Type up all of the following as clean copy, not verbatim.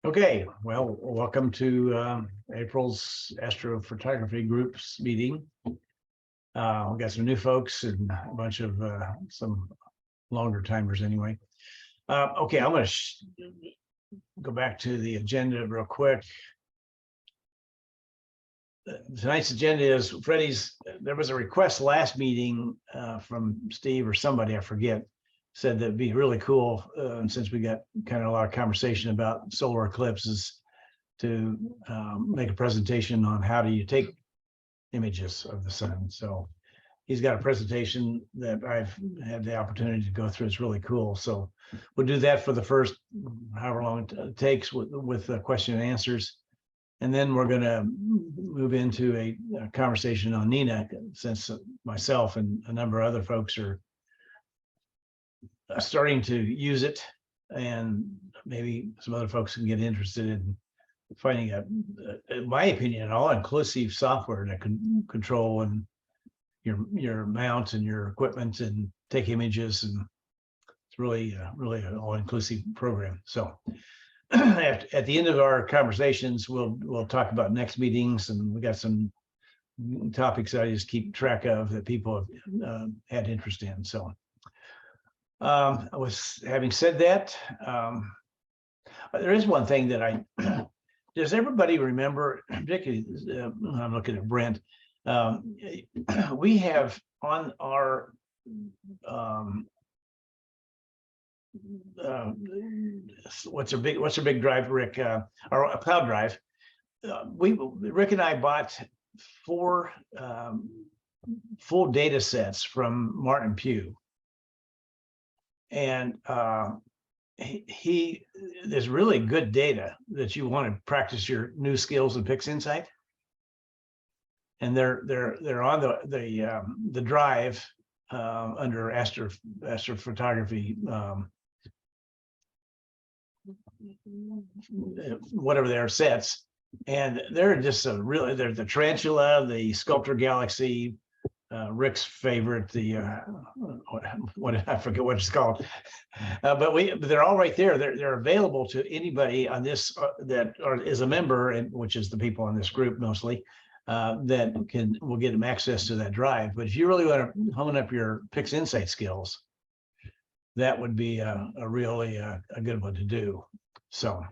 Okay, well, welcome to April's Astrophotography Group's meeting. We've got some new folks and a bunch of some longer timers anyway. Okay, I'm going to go back to the agenda real quick. Tonight's agenda is Freddie's. There was a request last meeting from Steve or somebody, I forget, said that'd be really cool since we got kind of a lot of conversation about solar eclipses to make a presentation on how do you take images of the sun. So he's got a presentation that I've had the opportunity to go through. It's really cool. So we'll do that for the first however long it takes with question and answers. And then we're going to move into a conversation on Nina, since myself and a number of other folks are starting to use it, and maybe some other folks can get interested in finding in my opinion, an all-inclusive software that can control and your mount and your equipment and take images, and it's really an all-inclusive program. So at the end of our conversations, we'll talk about next meetings, and we got some topics that I just keep track of that people have had interest in. So having said that, there is one thing that does everybody remember, particularly I'm looking at Brent, we have on our what's a big drive, Rick, our cloud drive. Rick and I bought 4 full data sets from Martin Pugh. And there's really good data that you want to practice your new skills in PixInsight, and they're on the drive under Astrophotography, whatever their sets, and they're just they're the Tarantula, the Sculptor Galaxy, Rick's favorite, the what I forget what it's called, but they're all right there. They're available to anybody on this that is a member, and which is the people on this group mostly, that will get them access to that drive. But if you really want to hone up your PixInsight skills, that would be a really a good one to do. So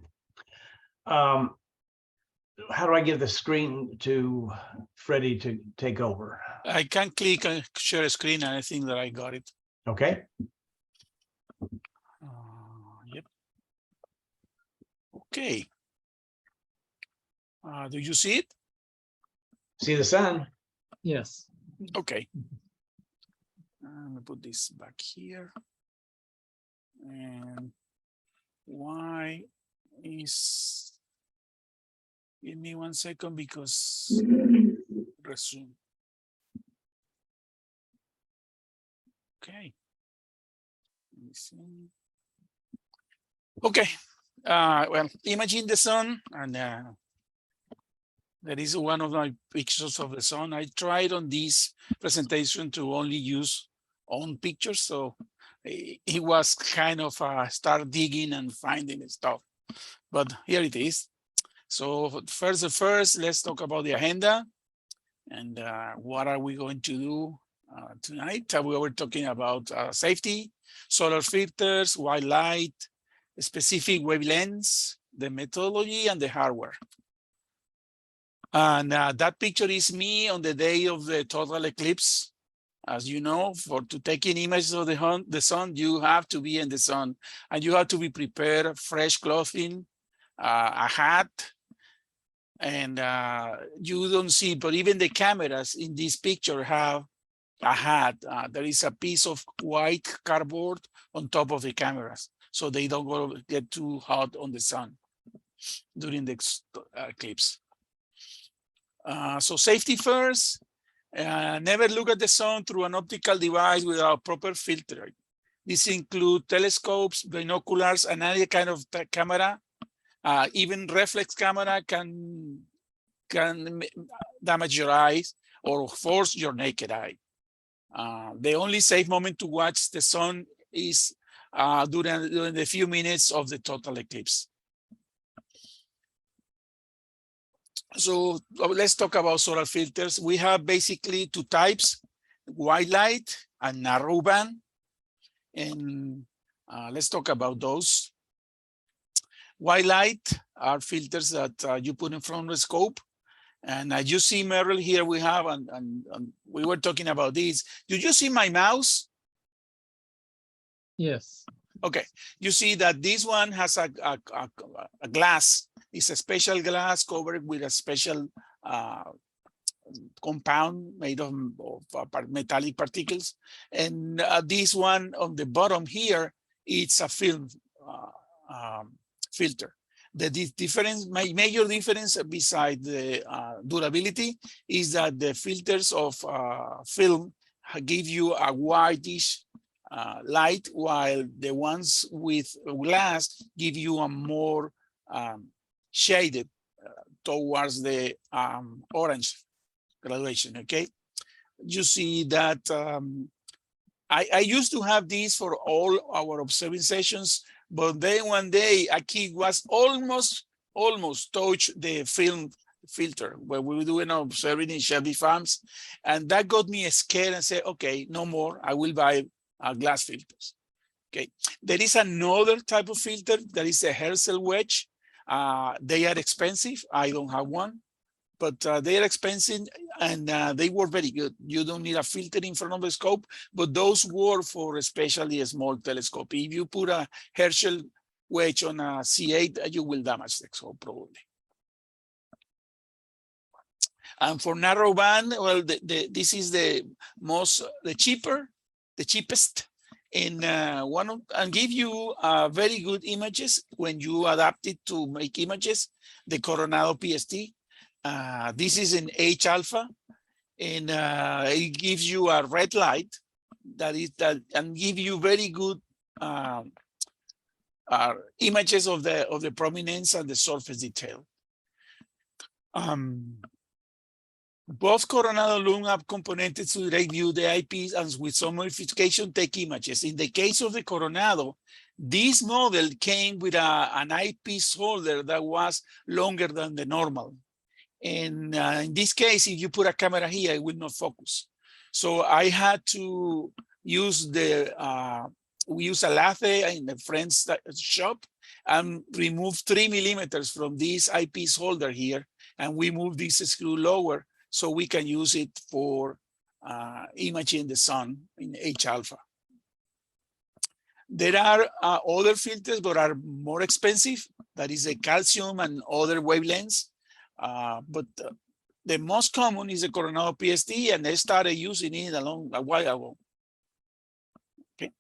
how do I give the screen to Freddie to take over? I can click on share screen, and I think that I got it. Okay. Yep. Okay. Do you see it? See the sun? Yes. Okay. Let me put this back here. And why is, give me 1 second because resume. Okay. Let me see. Okay. Well, imagine the sun, and that is one of my pictures of the sun. I tried on this presentation to only use own pictures, so it was kind of start digging and finding stuff. But here it is. So first, let's talk about the agenda and what are we going to do tonight. We were talking about safety, solar filters, white light, specific wavelengths, the methodology, and the hardware. And that picture is me on the day of the total eclipse. As you know, to taking images of the sun, you have to be in the sun, and you have to be prepared, fresh clothing, a hat, and you don't see, but even the cameras in this picture have a hat. There is a piece of white cardboard on top of the cameras, so they don't get too hot on the sun during the eclipse. So safety first. Never look at the sun through an optical device without proper filtering. This includes telescopes, binoculars, and any kind of camera. Even reflex camera can damage your eyes or force your naked eye. The only safe moment to watch the sun is during the few minutes of the total eclipse. So let's talk about solar filters. We have basically two types, wide light and narrow band. And let's talk about those. Wide light are filters that you put in front of the scope. And as you see, Merrill, here we have, and we were talking about this. Did you see my mouse? Yes. Okay, you see that this one has a glass. It's a special glass covered with a special compound made of metallic particles. And this one on the bottom here, it's a film filter. The difference, major difference beside the durability is that the filters of film give you a whitish light, while the ones with glass give you a more shaded towards the orange graduation. Okay, you see that I used to have these for all our observing sessions, but then one day a kid was almost touched the film filter when we were doing observing in Shelby Farms, and that got me scared and said, okay, no more, I will buy glass filters. Okay, there is another type of filter that is a Herschel wedge. They are expensive. I don't have one, but they are expensive and they work very good. You don't need a filter in front of the scope, but those work for especially a small telescope. If you put a Herschel wedge on a C8, you will damage the scope probably. And for narrow band, well, this is the cheapest, and and give you very good images when you adapt it to make images. The Coronado PST. This is in H alpha, and it gives you a red light and give you very good images of the prominence and the surface detail. Both Coronado Loom have components to direct view the IPs and with some modification take images. In the case of the Coronado, this model came with an eyepiece holder that was longer than the normal. And in this case, if you put a camera here, it will not focus. So I had to use we use a lathe in a friend's shop and remove 3 millimeters from this eyepiece holder here. And we move this screw lower so we can use it for imaging the sun in H alpha. There are other filters but are more expensive. That is a calcium and other wavelengths. But the most common is the Coronado PST, and they started using it a while ago. Okay.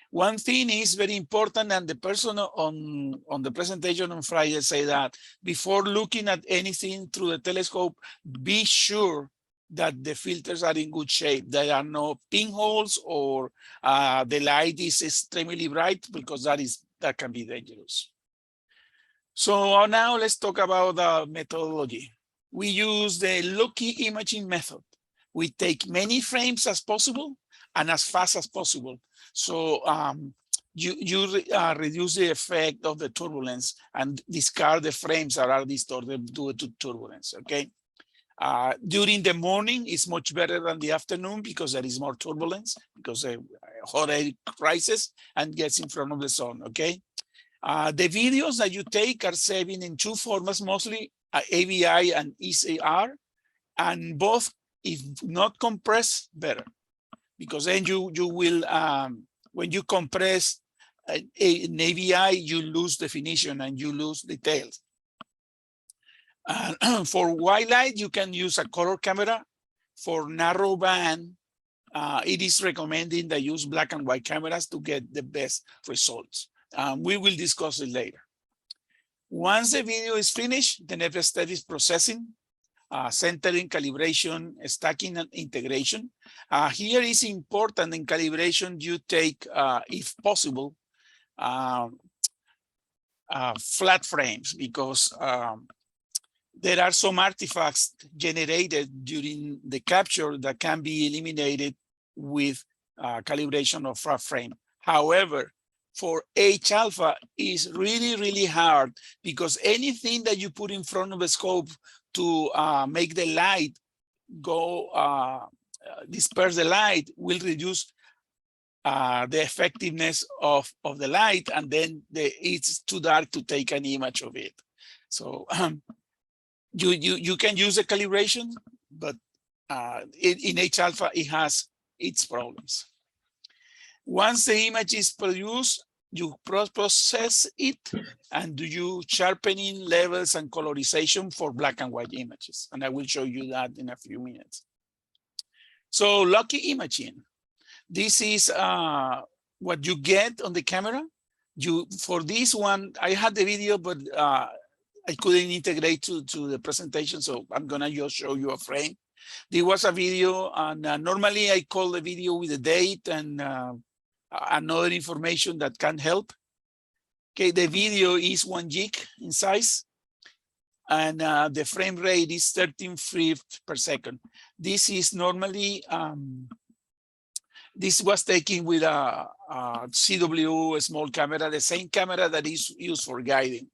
One thing is very important, and the person on the presentation on Friday say that before looking at anything through the telescope, be sure that the filters are in good shape. There are no pinholes or the light is extremely bright, because that can be dangerous. So now let's talk about the methodology. We use the Lucky imaging method. We take many frames as possible and as fast as possible. So you reduce the effect of the turbulence and discard the frames that are distorted due to turbulence, okay? During the morning, it's much better than the afternoon because there is more turbulence, because the hot air rises and gets in front of the sun, okay? The videos that you take are saved in two formats, mostly AVI and ECR, and both, if not compressed, better, because then you will, when you compress an AVI, you lose definition and you lose details. For white light, you can use a color camera. For narrow band, it is recommended that use black and white cameras to get the best results. We will discuss it later. Once the video is finished, the next step is processing, centering, calibration, stacking, and integration. Here is important in calibration, you take, if possible, flat frames, because there are some artifacts generated during the capture that can be eliminated with calibration of flat frame. However, for H alpha is really, really hard, because anything that you put in front of the scope to make the light go, disperse the light, will reduce the effectiveness of the light, and then it's too dark to take an image of it. So you can use a calibration, but in H-alpha it has its problems. Once the image is produced, you process it and do you sharpening levels and colorization for black and white images. And I will show you that in a few minutes. So lucky imaging. This is what you get on the camera. For this one, I had the video, but I couldn't integrate to the presentation. So I'm gonna just show you a frame. There was a video, and normally I call the video with the date and another information that can help. Okay, the video is 1 gig in size, and the frame rate is 13 frames per second. This is normally, this was taken with a CW, a small camera, the same camera that is used for guiding.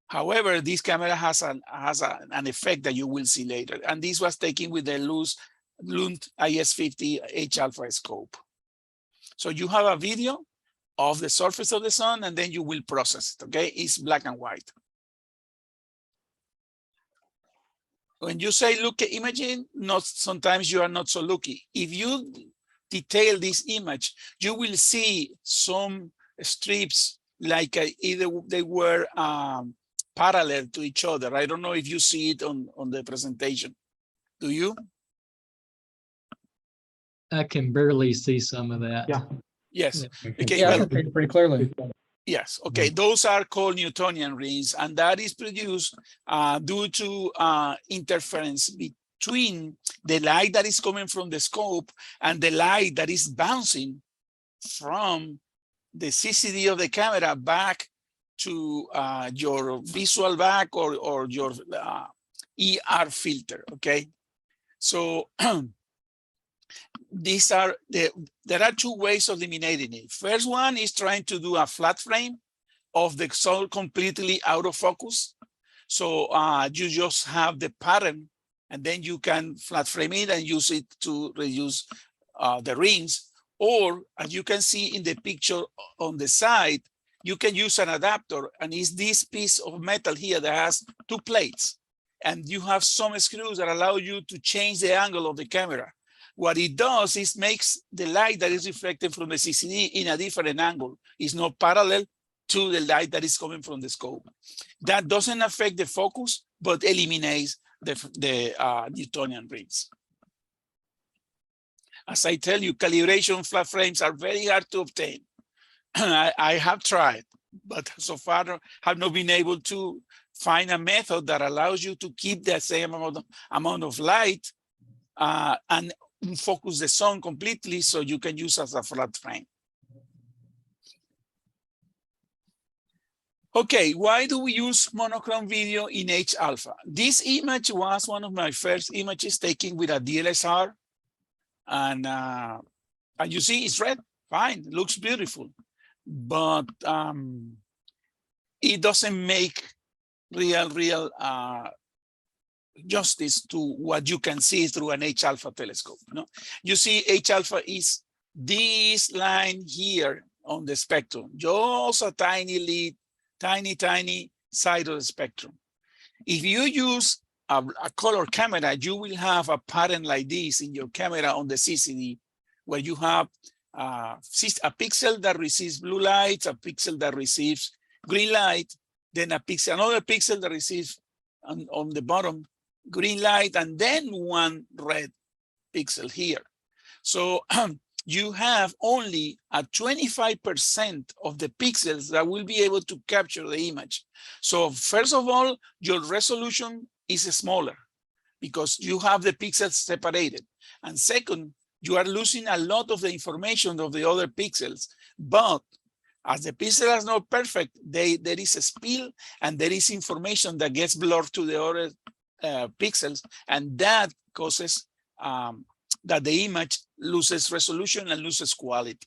However, this camera has an effect that you will see later. And this was taken with the Lund IS-50 H-alpha scope. So you have a video of the surface of the sun, and then you will process it, okay? It's black and white. When you say look at imaging, sometimes you are not so lucky. If you detail this image, you will see some strips like either they were parallel to each other. I don't know if you see it on the presentation. Do you? I can barely see some of that. Yeah. Yes. Okay, Yeah, I well, can see it pretty clearly. yes. Okay. Those are called Newtonian rings, and that is produced due to interference between the light that is coming from the scope and the light that is bouncing from the CCD of the camera back to your visual back or your ER filter. Okay. So there are two ways of eliminating it. First one is trying to do a flat frame of the sun completely out of focus. So you just have the pattern, and then you can flat frame it and use it to reduce the rings. Or as you can see in the picture on the side, you can use an adapter, and it's this piece of metal here that has two plates. And you have some screws that allow you to change the angle of the camera. What it does is makes the light that is reflected from the CCD in a different angle. It's not parallel to the light that is coming from the scope. That doesn't affect the focus, but eliminates the Newtonian rings. As I tell you, calibration flat frames are very hard to obtain. I have tried, but so far have not been able to find a method that allows you to keep the same amount of light and focus the sun completely, so you can use as a flat frame. Okay, why do we use monochrome video in H-alpha? This image was one of my first images taken with a DSLR, and you see it's red, fine, it looks beautiful, but it doesn't make real justice to what you can see through an H-alpha telescope. No? You see H-alpha is this line here on the spectrum, just a tiny side of the spectrum. If you use a color camera, you will have a pattern like this in your camera on the CCD, where you have a pixel that receives blue light, a pixel that receives green light, then another pixel that receives on the bottom green light, and then one red pixel here. So you have only a 25% of the pixels that will be able to capture the image. So first of all, your resolution is smaller because you have the pixels separated. And second, you are losing a lot of the information of the other pixels. But as the pixel is not perfect, there is a spill and there is information that gets blurred to the other pixels, and that causes that the image loses resolution and loses quality,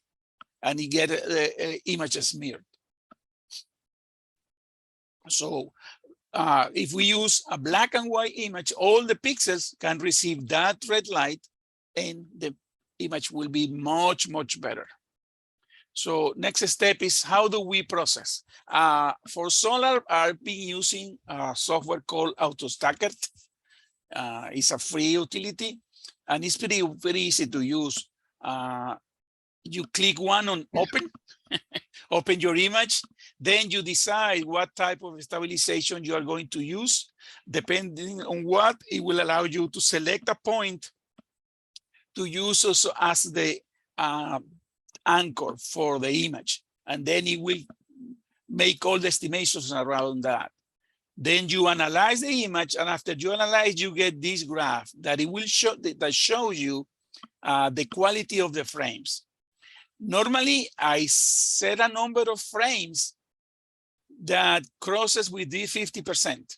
and you get the image smeared. So if we use a black and white image, all the pixels can receive that red light and the image will be much, much better. So next step is how do we process? For solar, I've been using a software called AutoStacker. It's a free utility and it's very easy to use. You click one on open, open your image, then you decide what type of stabilization you are going to use. Depending on what, it will allow you to select a point to use also as the anchor for the image. And then it will make all the estimations around that. Then you analyze the image, and after you analyze, you get this graph that it will show that shows you the quality of the frames. Normally, I set a number of frames that crosses with the 50%.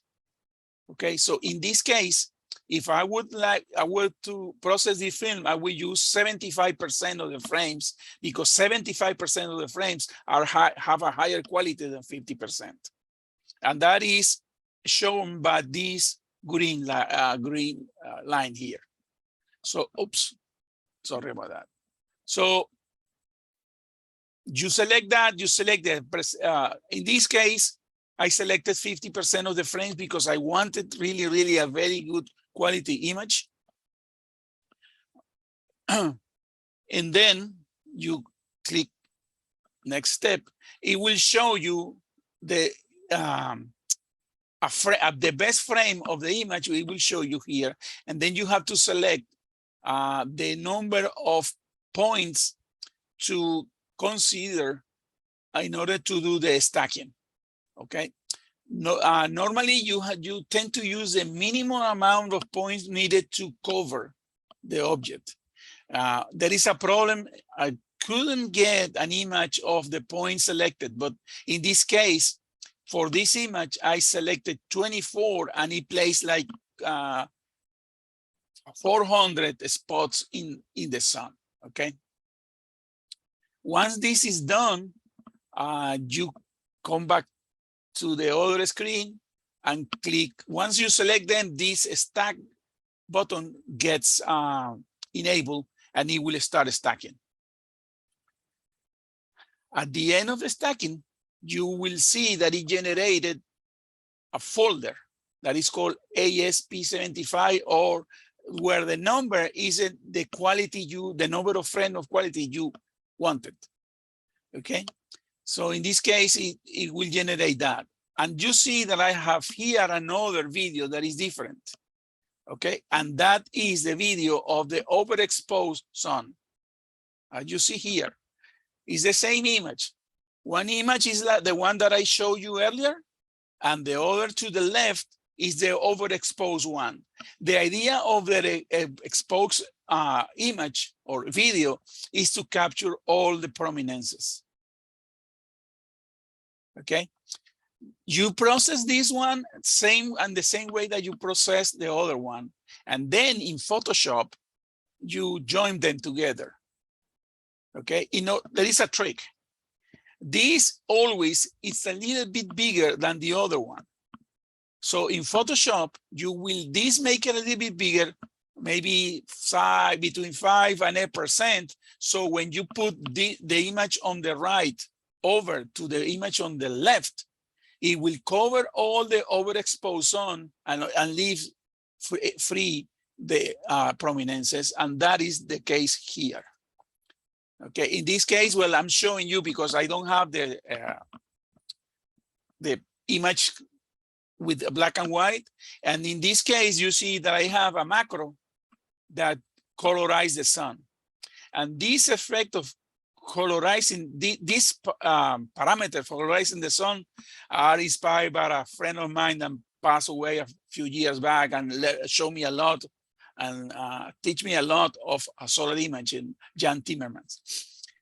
Okay, so in this case, if I were to process the film, I will use 75% of the frames because 75% of the frames have a higher quality than 50. And that is shown by this green line here. So, oops, sorry about that. So you select that, you select the, in this case, I selected 50% of the frames because I wanted really, really a very good quality image. And then you click next step. It will show you the best frame of the image. It will show you here. And then you have to select the number of points to consider in order to do the stacking. Okay. No, normally you tend to use the minimum amount of points needed to cover the object. There is a problem. I couldn't get an image of the point selected, but in this case, for this image, I selected 24 and it placed like 400 spots in the sun. Okay. Once this is done, you come back to the other screen and click. Once you select them, this stack button gets enabled and it will start stacking. At the end of the stacking, you will see that it generated a folder that is called ASP75, or where the number isn't the quality the number of frame of quality you wanted. Okay. So in this case, it will generate that. And you see that I have here another video that is different. Okay. And that is the video of the overexposed sun. As you see here, it's the same image. One image is the one that I showed you earlier, and the other to the left is the overexposed one. The idea of the exposed image or video is to capture all the prominences. Okay, you process this one the same way that you process the other one, and then in Photoshop you join them together. Okay, you know, there is a trick. This always is a little bit bigger than the other one. So in Photoshop, you will make it a little bit bigger, maybe between 5 and 8%. So when you put the image on the right over to the image on the left, it will cover all the overexposed sun and leave free the prominences. And that is the case here. Okay, in this case, well, I'm showing you because I don't have the image with black and white. And in this case, you see that I have a macro that colorizes the sun. And this effect of colorizing, this parameter for colorizing the sun are inspired by a friend of mine that passed away a few years back and showed me a lot and teach me a lot of solar imaging, Jan Timmermans.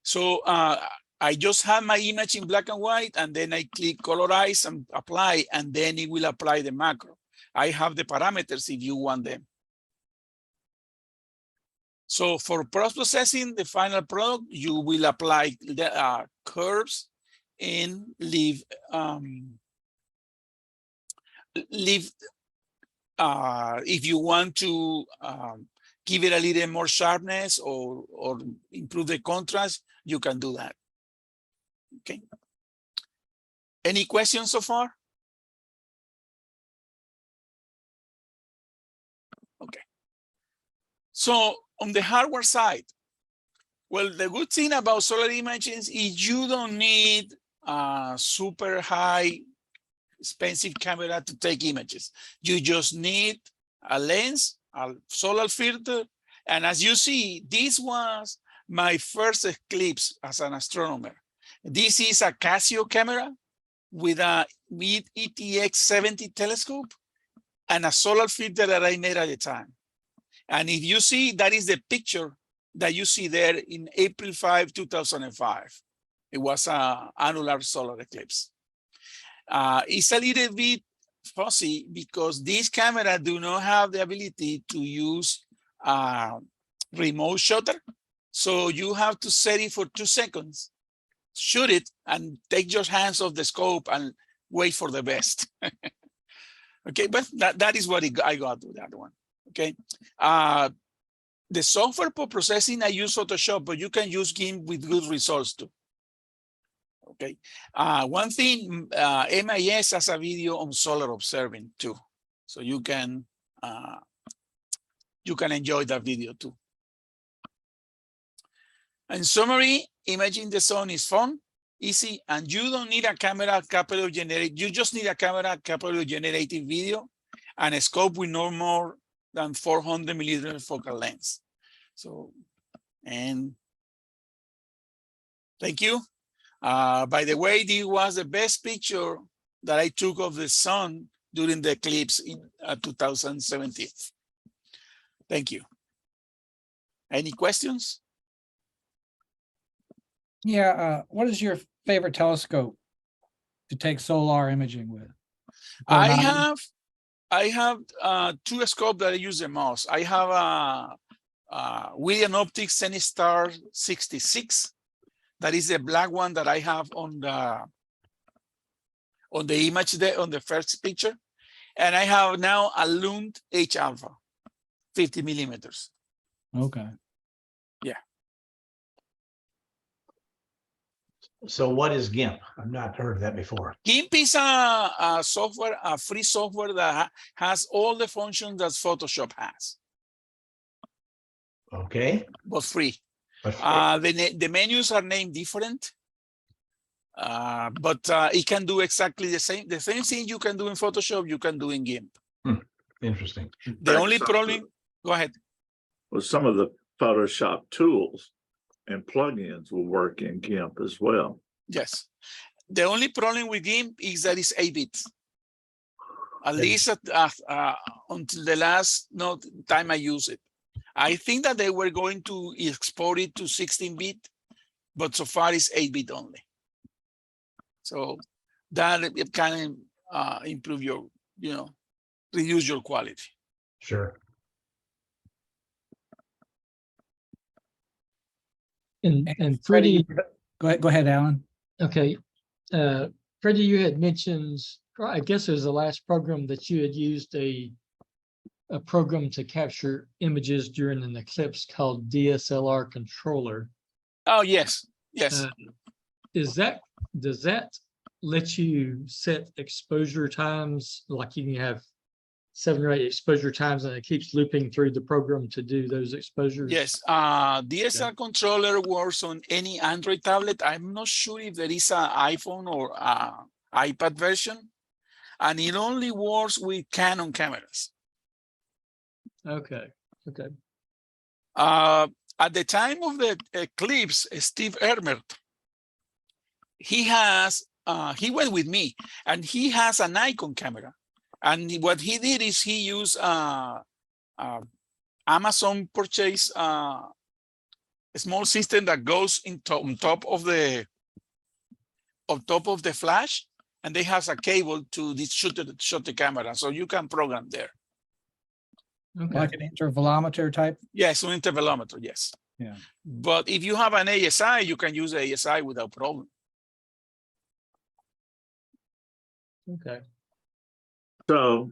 So I just have my image in black and white, and then I click colorize and apply, and then it will apply the macro. I have the parameters if you want them. So for post-processing the final product, you will apply the curves and leave leave, if you want to give it a little more sharpness or improve the contrast, you can do that. Okay. Any questions so far? Okay. So on the hardware side, well, the good thing about solar images is you don't need a super high expensive camera to take images. You just need a lens, a solar filter. And as you see, this was my first eclipse as an astronomer. This is a Casio camera with a mid ETX 70 telescope and a solar filter that I made at the time. And if you see, that is the picture that you see there in April 5, 2005. It was an annular solar eclipse. It's a little bit fuzzy because these cameras do not have the ability to use remote shutter. So you have to set it for 2 seconds, shoot it, and take your hands off the scope and wait for the best. Okay, but that is what I got with that one. Okay. The software for processing, I use Photoshop, but you can use GIMP with good results too. Okay. One thing, MAS has a video on solar observing too, so you can enjoy that video too. In summary, imaging the sun is fun, easy, and you don't need a camera capable of generating. You just need a camera capable of generating video and a scope with no more than 400 millimeter focal length. So, and thank you. By the way, this was the best picture that I took of the sun during the eclipse in 2017. Thank you. Any questions? Yeah, what is your favorite telescope to take solar imaging with? I have 2 scopes that I use the most. I have a William Optics Zenistar 66. That is the black one that I have on the image there on the first picture. And I have now a Lund H alpha, 50 millimeters. Okay. Yeah. So what is GIMP? I've not heard of that before. GIMP is a software, a free software that has all the functions that Photoshop has. Okay. But free. But The menus are named different, but it can do exactly the same thing you can do in Photoshop, you can do in GIMP. Interesting. The only problem, go ahead. Well, some of the Photoshop tools and plugins will work in GIMP as well. Yes. The only problem with GIMP is that it's 8-bit. At least until the last time I use it. I think that they were going to export it to 16-bit, but so far it's 8-bit only. So that it can improve your, reduce your quality. Sure. And Freddie, Go ahead, Alan. okay. Freddie, you had mentioned, I guess it was the last program that you had used a program to capture images during an eclipse called DSLR controller. Oh, yes. Yes. Does that let you set exposure times? Like you can have 7 or 8 exposure times and it keeps looping through the program to do those exposures? Yes. DSLR controller works on any Android tablet. I'm not sure if there is an iPhone or iPad version, and it only works with Canon cameras. Okay. Okay. At the time of the eclipse, Steve Ermert, he went with me, and he has an Nikon camera. And what he did is he used Amazon purchase a small system that goes on top of the flash, and they have a cable to shoot the camera, so you can program there. Okay. Like an intervalometer type? Yes, an intervalometer, yes. Yeah. But if you have an ASI, you can use ASI without problem. Okay. So,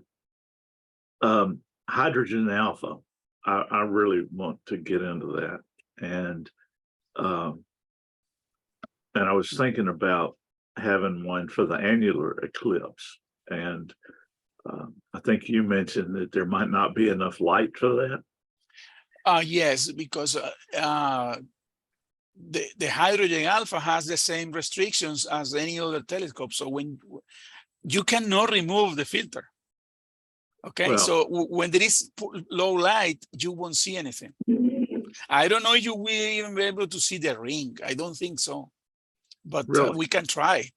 hydrogen alpha, I really want to get into that. And I was thinking about having one for the annular eclipse. And I think you mentioned that there might not be enough light for that. Yes, because the hydrogen alpha has the same restrictions as any other telescope. So when you cannot remove the filter. Okay, Well, so when there is low light, you won't see anything. I don't know if you will even be able to see the ring. I don't think so, but really? we can try.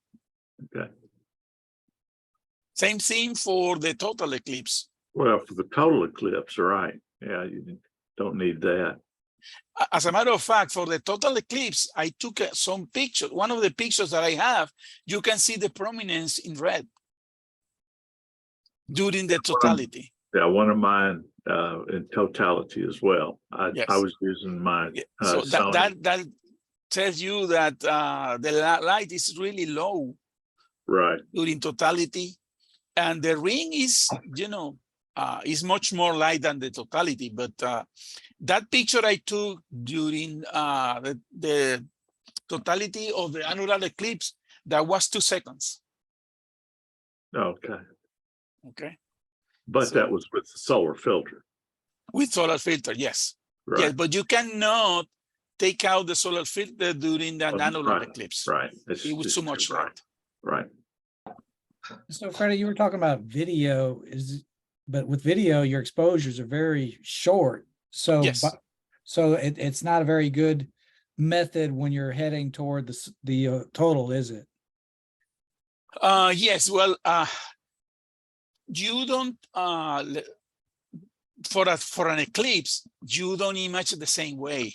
Okay. Same thing for the total eclipse. Well, for the total eclipse, right? Yeah, you don't need that. As a matter of fact, for the total eclipse, I took some pictures. One of the pictures that I have, you can see the prominence in red during the totality. Yeah, one of mine in totality as well. Yes. I was using my So Sony. that tells you that the light is really low Right. during totality, and the ring is, you know, is much more light than the totality. But that picture I took during the totality of the annular eclipse, that was 2 seconds. Okay. Okay. But So- that was with the solar filter. With solar filter, yes. Right. Yes, but you cannot take out the solar filter during the annular Right. eclipse. Right. It's It was just too much bright. light. Right. So Freddie, you were talking about video but with video, your exposures are very short. So, Yes. so it's not a very good method when you're heading toward the total, is it? Yes, well, you don't, for an eclipse, you don't image the same way.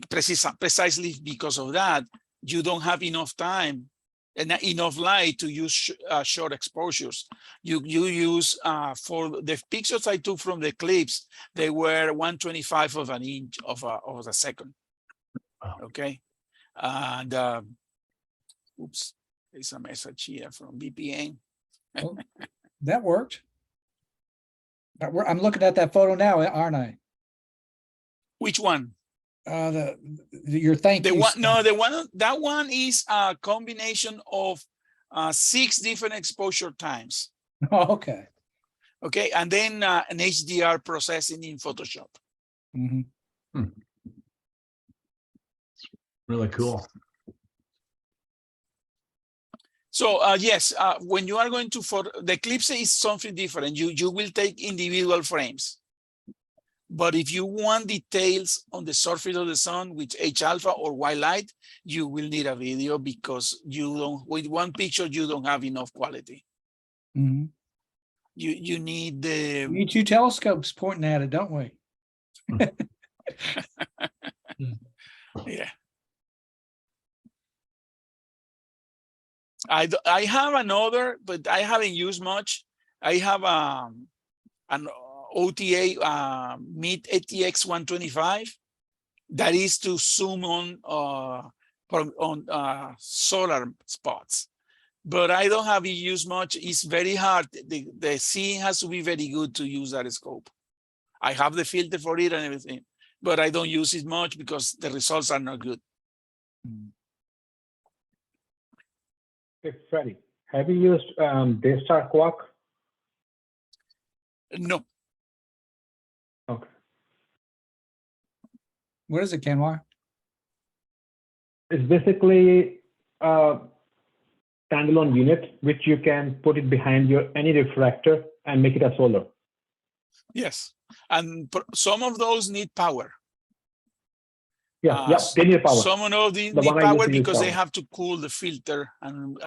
Precisely because of that, you don't have enough time and enough light to use short exposures. You use, for the pictures I took from the eclipse, they were 1/25 of an inch of a second. Okay. And oops, there's a message here from VPN. Well, that worked. I'm looking at that photo now, aren't I? Which one? Your thank you. That one is a combination of 6 different exposure times. Oh, okay. Okay, and then an HDR processing in Photoshop. Mm-hmm. Really cool. So yes, when you are going to, for the eclipse is something different. You will take individual frames. But if you want details on the surface of the sun with H alpha or white light, you will need a video because you don't, with one picture, you don't have enough quality. Mm-hmm. You need the. We need 2 telescopes pointing at it, don't we? Yeah. I have another, but I haven't used much. I have an OTA MIT ATX 125 that is to zoom on solar spots, but I don't have it used much. It's very hard. The seeing has to be very good to use that scope. I have the filter for it and everything, but I don't use it much because the results are not good. Hey, Freddie, have you used Daystar Quark? No. Okay. What is it, Kenwar? It's basically a standalone unit which you can put it behind your any refractor and make it a solar. Yes, and some of those need power. Yeah, they need power. Some of those need one I power used to use because they power. have to cool the filter and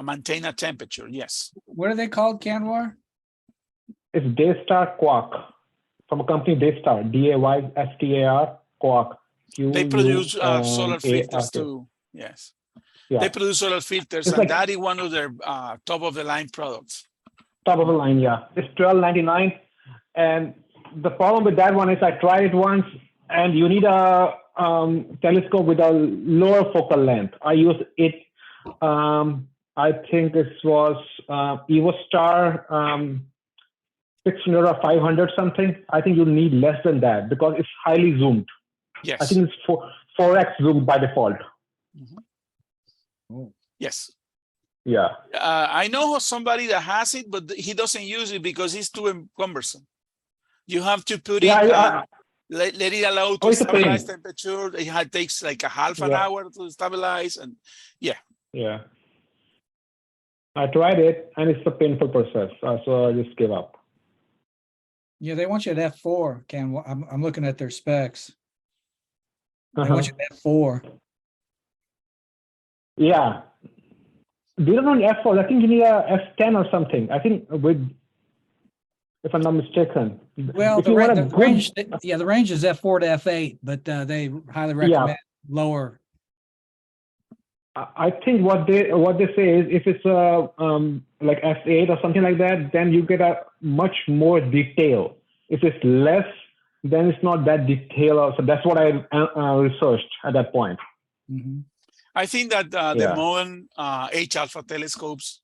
maintain a temperature. Yes. What are they called, Kenwar? It's Daystar Quark from a company Daystar, DAYSTAR Quark. They produce solar QUARK. filters too. Yes. Yeah. They produce solar filters, It's and like- that is one of their top of the line products. Top of the line, yeah. It's $12.99. And the problem with that one is I tried it once, and you need a telescope with a lower focal length. I use it I think this was EvoStar 600 or 500 something. I think you need less than that because it's highly zoomed. Yes. I think it's 4x zoomed by default. Yes. Yeah. I know somebody that has it, but he doesn't use it because it's too cumbersome. You have to put Yeah, it, let it allow to it's a pain. stabilize temperature. It takes like a half an hour to stabilize, and yeah. Yeah. I tried it and it's a painful process. So I just gave up. Yeah, they want you at F4, Ken. I'm looking at their specs. They want you at F4. Yeah. They don't want F4. I think you need a F10 or something. I think if I'm not mistaken. Well, if you want a range, yeah, the range is F4 to F8, but they highly recommend lower. I think what they say is if it's like F8 or something like that, then you get a much more detail. If it's less, then it's not that detailed. So that's what I researched at that point. Mm-hmm. I think that the modern H alpha telescopes,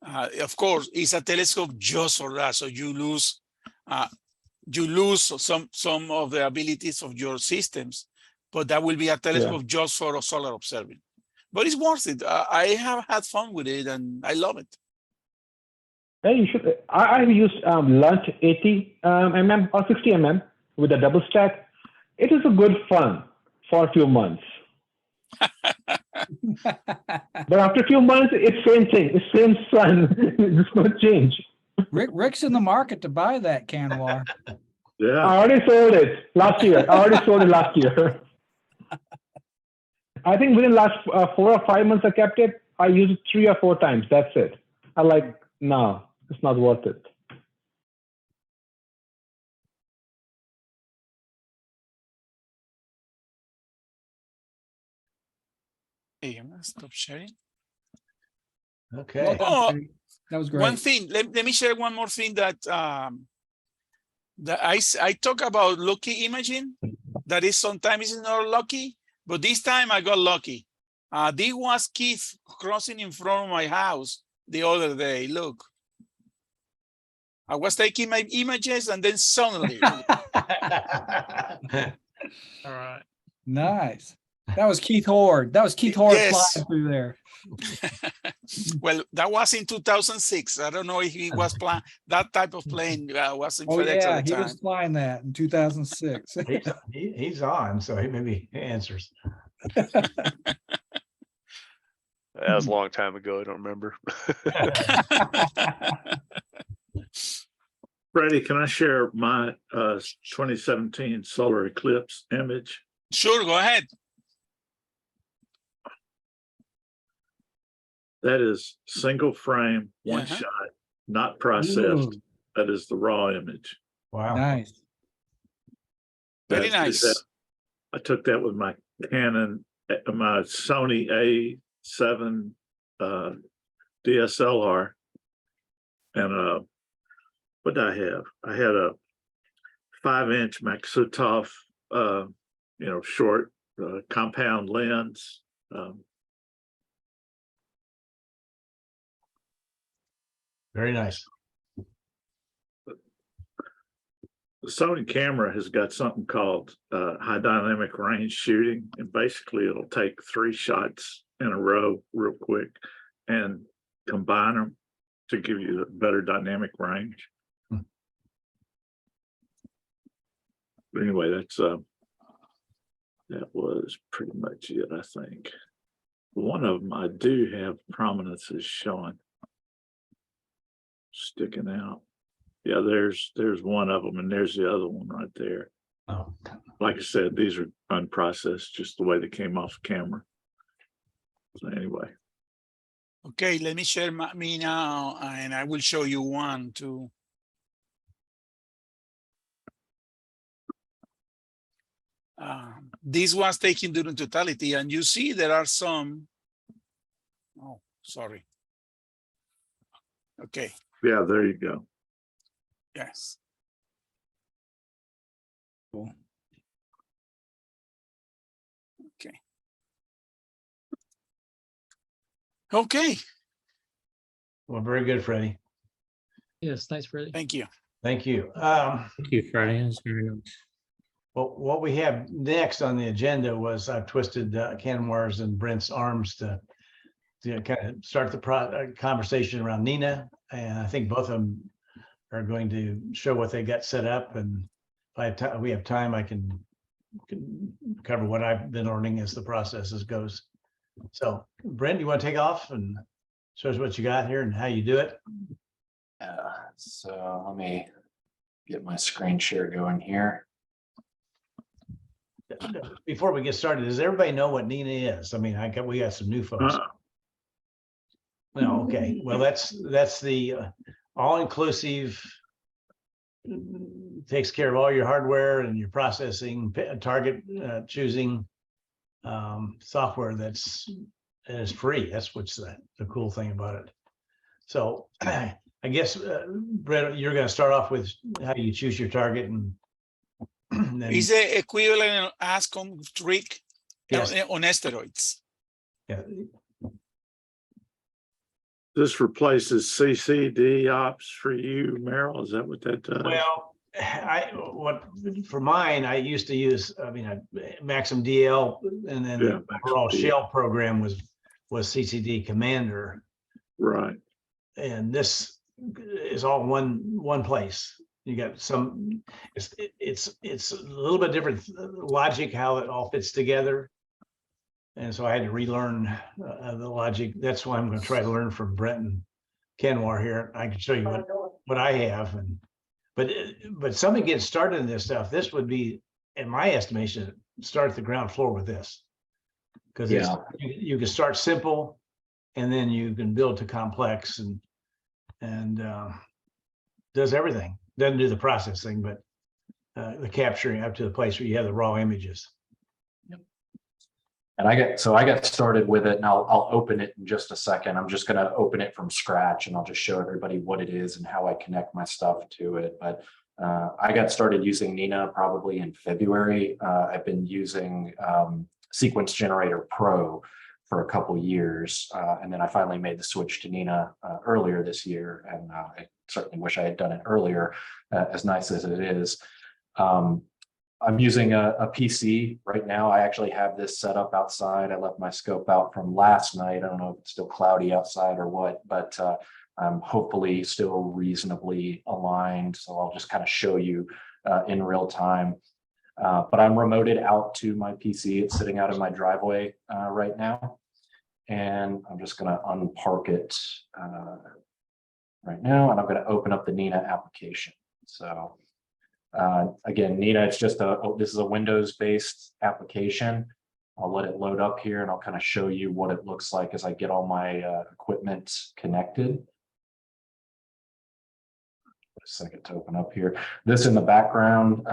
of course, is a telescope just for that. So you lose some of the abilities of your systems, but that will be a telescope just for solar observing. But it's worth it. I have had fun with it and I love it. Yeah, you should. I've used Lunt 80 mm or 60 mm with a double stack. It is a good fun for a few months. But after a few months, it's same thing. It's same sun. It's no change. Rick's in the market to buy that Canwar. Yeah. I already sold it last year. I think within the last 4 or 5 months I kept it. I used it 3 or 4 times. That's it. No, it's not worth it. Hey, I'm gonna stop sharing. Okay. Oh, that was great. one thing. Let me share one more thing that that I talk about lucky imaging. That is sometimes it's not lucky, but this time I got lucky. This was Keith crossing in front of my house the other day. Look, I was taking my images and then suddenly. All right. Nice. That was Keith Horde. That was Keith Horde Yes. flying through there. Well, that was in 2006. I don't know if he was that type of plane was in Oh FedEx yeah, at the he time. was flying that in 2006. He's on, so he maybe answers. That was a long time ago. I don't remember. Freddie, can I share my 2017 solar eclipse image? Sure, go ahead. That is single frame, one shot, not processed. Ooh. That is the raw image. Wow. Nice. Very nice. I took that with my Canon, my Sony A7 DSLR, and what did I have? I had a 5-inch Maksutov, short compound lens. Very nice. The Sony camera has got something called high dynamic range shooting, and basically it'll take 3 shots in a row real quick and combine them to give you a better dynamic range. But anyway, that was pretty much it, I think. One of them I do have prominences showing, sticking out. Yeah, there's one of them, and there's the other one right there. Oh. Like I said, these are unprocessed, just the way they came off camera. So anyway. Okay, let me share me now, and I will show you one too. This was taken during totality, and you see there are some. Oh, sorry. Okay. Yeah, there you go. Yes. Cool. Okay. Okay. Well, very good, Freddie. Yes, thanks, Freddie. Thank you. Thank you. Thank you, Freddie. That's very nice. Well, what we have next on the agenda was I've twisted Canwar's and Brent's arms to kind of start the conversation around Nina. And I think both of them are going to show what they got set up. And if we have time, I can cover what I've been learning as the processes goes. So Brent, you want to take off and show us what you got here and how you do it? So let me get my screen share going here. Before we get started, does everybody know what Nina is? I mean, we got some new folks. No, okay. Well, that's the all-inclusive, takes care of all your hardware and your processing, target choosing software that is free. That's what's the cool thing about it. So I guess, Brett, you're going to start off with how you choose your target and then, Is the equivalent of ASCOM trick Yes. on steroids. yeah, This replaces CCD ops for you, Merrill. Is that what that does? well, for mine, I used to use, Maxim DL, and then Yeah, the overall Maxim DL. shell program was CCD Commander. Right. And this is all one place. You got some, it's a little bit different logic, how it all fits together. And so I had to relearn the logic. That's why I'm going to try to learn from Brent and Canwar here. I can show you what I have. But somebody gets started in this stuff. This would be, in my estimation, start at the ground floor with this. Because you can start simple and then you can build to complex and does everything. Doesn't do the processing, but the capturing up to the place where you have the raw images. And I got started with it, and I'll open it in just a second. I'm just going to open it from scratch, and I'll just show everybody what it is and how I connect my stuff to it. But I got started using Nina probably in February. I've been using Sequence Generator Pro for a couple years, and then I finally made the switch to Nina earlier this year, and I certainly wish I had done it earlier, as nice as it is. I'm using a PC right now. I actually have this set up outside. I left my scope out from last night. I don't know if it's still cloudy outside or what, but I'm hopefully still reasonably aligned. So I'll just kind of show you in real time. But I'm remoted out to my PC. It's sitting out in my driveway right now. And I'm just going to unpark it right now. And I'm going to open up the Nina application. So again, Nina, it's just this is a Windows-based application. I'll let it load up here and I'll kind of show you what it looks like as I get all my equipment connected. A second to open up here. This in the background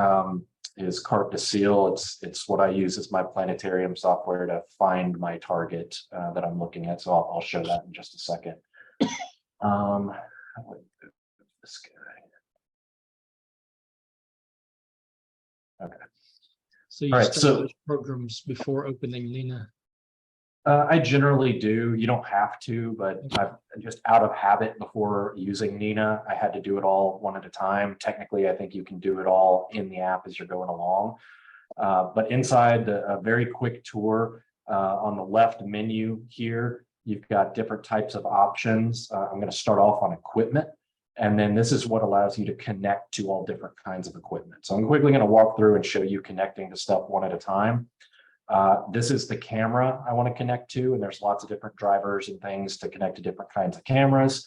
is Cart to Seal. It's what I use as my planetarium software to find my target that I'm looking at. So I'll show that in just a second. This guy. Okay. So you All right, start so- those programs before opening Nina. I generally do. You don't have to, but I've just out of habit before using Nina, I had to do it all one at a time. Technically, I think you can do it all in the app as you're going along. But inside a very quick tour on the left menu here, you've got different types of options. I'm going to start off on equipment. And then this is what allows you to connect to all different kinds of equipment. So I'm quickly going to walk through and show you connecting to stuff one at a time. This is the camera I want to connect to, and there's lots of different drivers and things to connect to different kinds of cameras.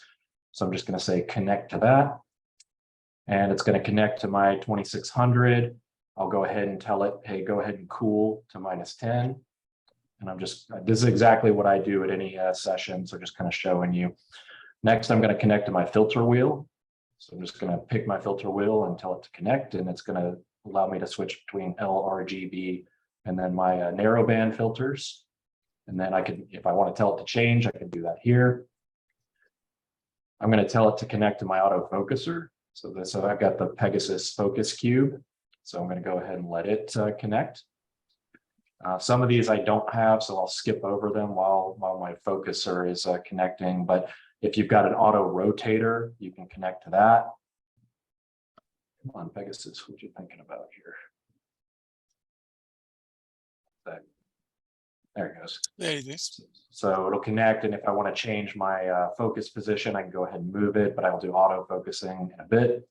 So I'm just going to say connect to that. And it's going to connect to my 2600. I'll go ahead and tell it, hey, go ahead and cool to -10. And this is exactly what I do at any session. So just kind of showing you. Next, I'm going to connect to my filter wheel. So I'm just going to pick my filter wheel and tell it to connect, and it's going to allow me to switch between LRGB and then my narrowband filters. And then I can, if I want to tell it to change, I can do that here. I'm going to tell it to connect to my autofocuser. So I've got the Pegasus Focus Cube. So I'm going to go ahead and let it connect. Some of these I don't have, so I'll skip over them while my focuser is connecting. But If you've got an auto rotator, you can connect to that. Come on, Pegasus, what you thinking about here? There it goes. There it is. So it'll connect, and if I want to change my focus position, I can go ahead and move it, but I will do auto focusing in a bit.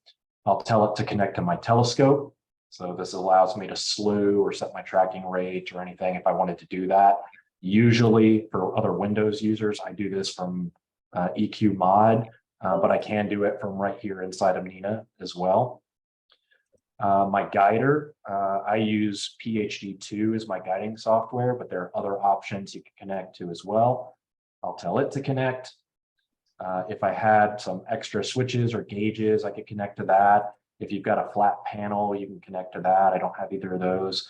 I'll tell it to connect to my telescope. So this allows me to slew or set my tracking rate or anything if I wanted to do that. Usually for other Windows users, I do this from EQ mod, but I can do it from right here inside of Nina as well. My guider, I use PhD2 as my guiding software, but there are other options you can connect to as well. I'll tell it to connect. If I had some extra switches or gauges, I could connect to that. If you've got a flat panel, you can connect to that. I don't have either of those.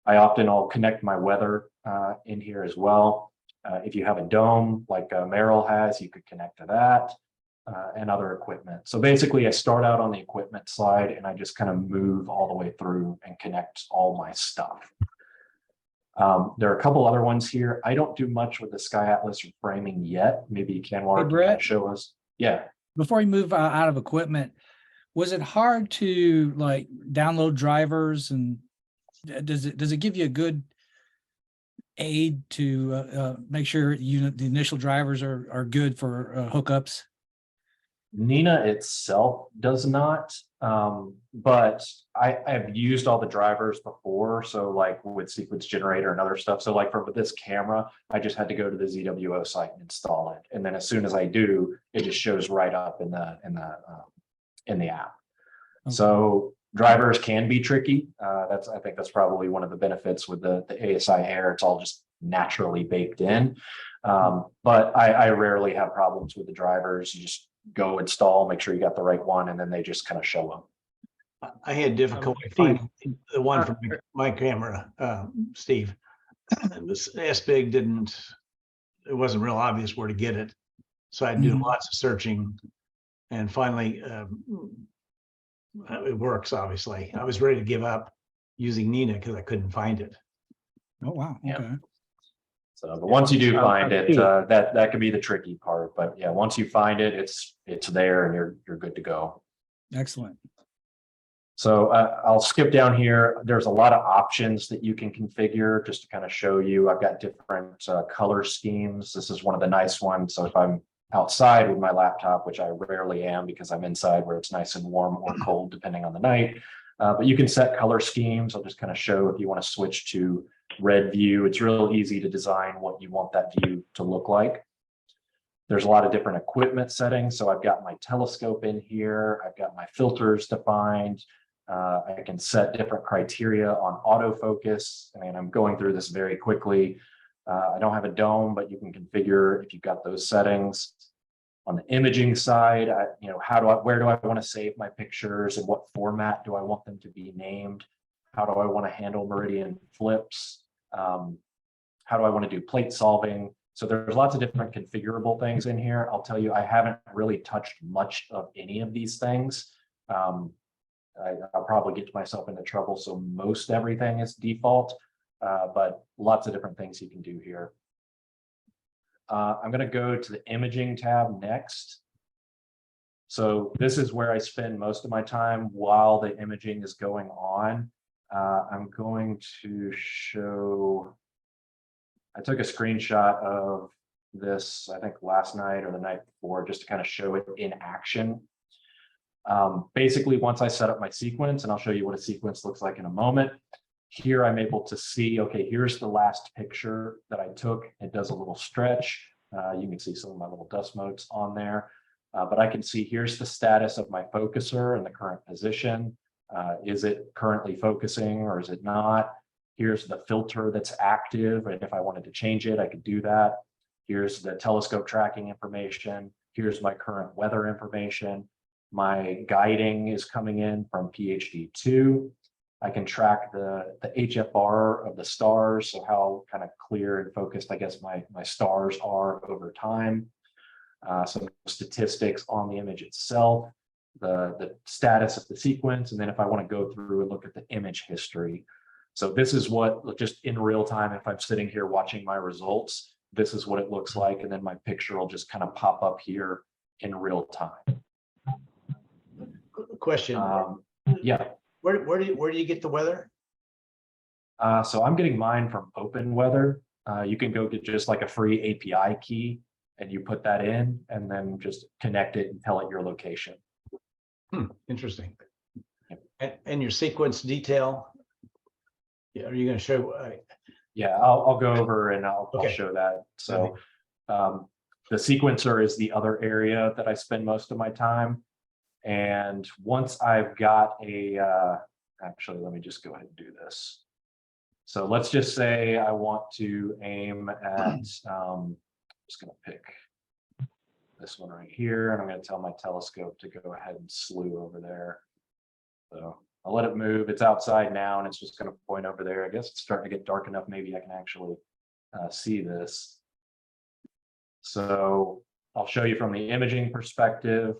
I'll connect my weather in here as well. If you have a dome like Merrill has, you could connect to that. And other equipment. So basically I start out on the equipment side and I just kind of move all the way through and connect all my stuff. There are a couple other ones here. I don't do much with the Sky Atlas or framing yet. Maybe Canwar can Brett? show us. Yeah. Before you move out of equipment, was it hard to like download drivers, and does it give you a good aid to make sure the initial drivers are good for hookups? Nina itself does not, but I've used all the drivers before. So like with sequence generator and other stuff. So like for this camera, I just had to go to the ZWO site and install it. And then as soon as I do, it just shows right up in the app. Okay. So drivers can be tricky. I think that's probably one of the benefits with the ASI Air. It's all just naturally baked in. But I rarely have problems with the drivers. You just go install, make sure you got the right one, and then they just kind of show up. I had difficulty finding the one from my camera, Steve. This S-Big it wasn't real obvious where to get it. So I do lots of searching, and finally it works, obviously. I was ready to give up using Nina because I couldn't find it. Oh, wow. Okay. Yeah. So, but once you do find it, that could be the tricky part. But yeah, once you find it, it's there and you're good to go. Excellent. So I'll skip down here. There's a lot of options that you can configure just to kind of show you. I've got different color schemes. This is one of the nice ones. So if I'm outside with my laptop, which I rarely am because I'm inside where it's nice and warm or cold depending on the night, but you can set color schemes. I'll just kind of show if you want to switch to red view. It's real easy to design what you want that view to look like. There's a lot of different equipment settings. So I've got my telescope in here. I've got my filters defined. I can set different criteria on autofocus. I mean, I'm going through this very quickly. I don't have a dome, but you can configure if you've got those settings. On the imaging side, where do I want to save my pictures and what format do I want them to be named? How do I want to handle meridian flips? How do I want to do plate solving? So there's lots of different configurable things in here. I'll tell you, I haven't really touched much of any of these things. I'll probably get myself into trouble. So most everything is default, but lots of different things you can do here. I'm going to go to the imaging tab next. So this is where I spend most of my time while the imaging is going on. I'm going to show, I took a screenshot of this, I think last night or the night before, just to kind of show it in action. Basically, once I set up my sequence, and I'll show you what a sequence looks like in a moment, here I'm able to see, okay, here's the last picture that I took. It does a little stretch. You can see some of my little dust motes on there, but I can see here's the status of my focuser and the current position. Is it currently focusing or is it not? Here's the filter that's active, and if I wanted to change it, I could do that. Here's the telescope tracking information. Here's my current weather information. My guiding is coming in from PhD2. I can track the HFR of the stars, so how kind of clear and focused, I guess, my stars are over time. Some statistics on the image itself, the status of the sequence, and then if I want to go through and look at the image history. So this is what, just in real time, if I'm sitting here watching my results, this is what it looks like, and then my picture will just kind of pop up here in real time. Question, Yeah, where do you get the weather? so I'm getting mine from Open Weather. You can go get just like a free API key, and you put that in, and then just connect it and tell it your location. Interesting. And your sequence detail? Yeah, are you going to show? Yeah, I'll go over and I'll Okay. show that. So the sequencer is the other area that I spend most of my time. And once I've got actually, let me just go ahead and do this. So let's just say I want to aim at, I'm just going to pick this one right here, and I'm going to tell my telescope to go ahead and slew over there. So I'll let it move. It's outside now, and it's just going to point over there. I guess it's starting to get dark enough. Maybe I can actually see this. So I'll show you from the imaging perspective.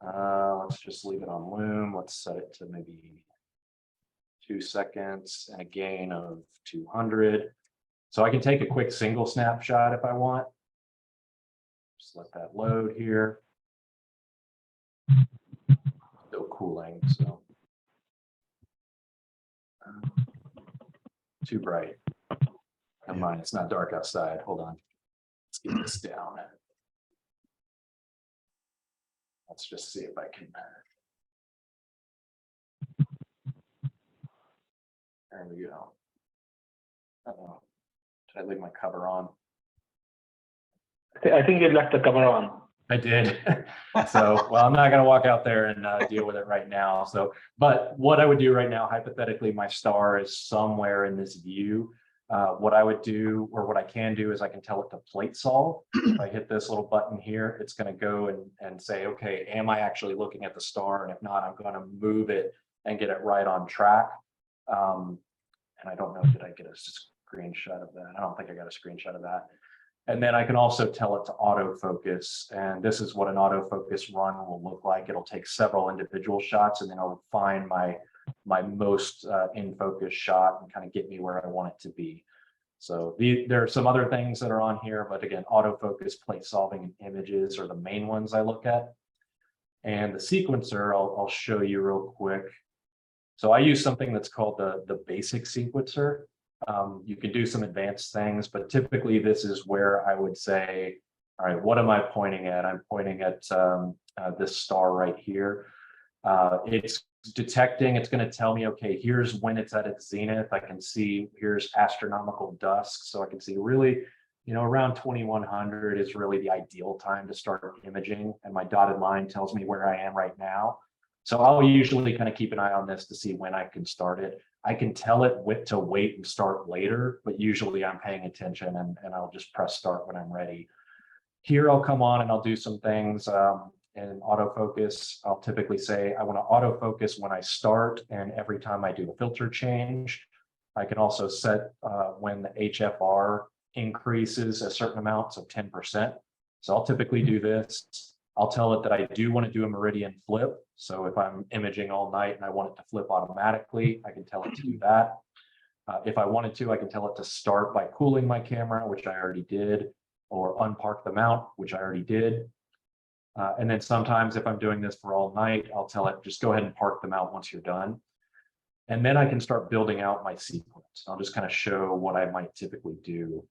Let's just leave it on loom. Let's set it to maybe 2 seconds and a gain of 200. So I can take a quick single snapshot if I want. Just let that load here. Still cooling, so. Too bright. Never mind, it's not dark outside. Hold on. Let's get this down. Let's just see if I can. There we go. Uh-oh. Did I leave my cover on? I think you left the cover on. I did. So, well, I'm not going to walk out there and deal with it right now. So, but what I would do right now, hypothetically, my star is somewhere in this view. What I would do, or what I can do, is I can tell it to plate solve. If I hit this little button here, it's going to go and say, okay, am I actually looking at the star? And if not, I'm going to move it and get it right on track. And I don't know, did I get a screenshot of that? I don't think I got a screenshot of that. And then I can also tell it to autofocus. And this is what an autofocus run will look like. It'll take several individual shots, and then I'll find my most in focus shot and kind of get me where I want it to be. So there are some other things that are on here, but again, autofocus, plate solving, and images are the main ones I look at. And the sequencer, I'll show you real quick. So I use something that's called the basic sequencer. You can do some advanced things, but typically this is where I would say, all right, what am I pointing at? I'm pointing at this star right here. It's detecting, it's going to tell me, okay, here's when it's at its zenith. I can see here's astronomical dusk. So I can see really, around 2100 is really the ideal time to start imaging. And my dotted line tells me where I am right now. So I'll usually kind of keep an eye on this to see when I can start it. I can tell it to wait and start later, but usually I'm paying attention and I'll just press start when I'm ready. Here I'll come on and I'll do some things in autofocus. I'll typically say I want to autofocus when I start and every time I do a filter change. I can also set when the HFR increases a certain amount, so 10%. So I'll typically do this. I'll tell it that I do want to do a meridian flip. So if I'm imaging all night and I want it to flip automatically, I can tell it to do that. If I wanted to, I can tell it to start by cooling my camera, which I already did, or unpark the mount, which I already did. And then sometimes if I'm doing this for all night, I'll tell it, just go ahead and park the mount once you're done. And then I can start building out my sequence. I'll just kind of show what I might typically do.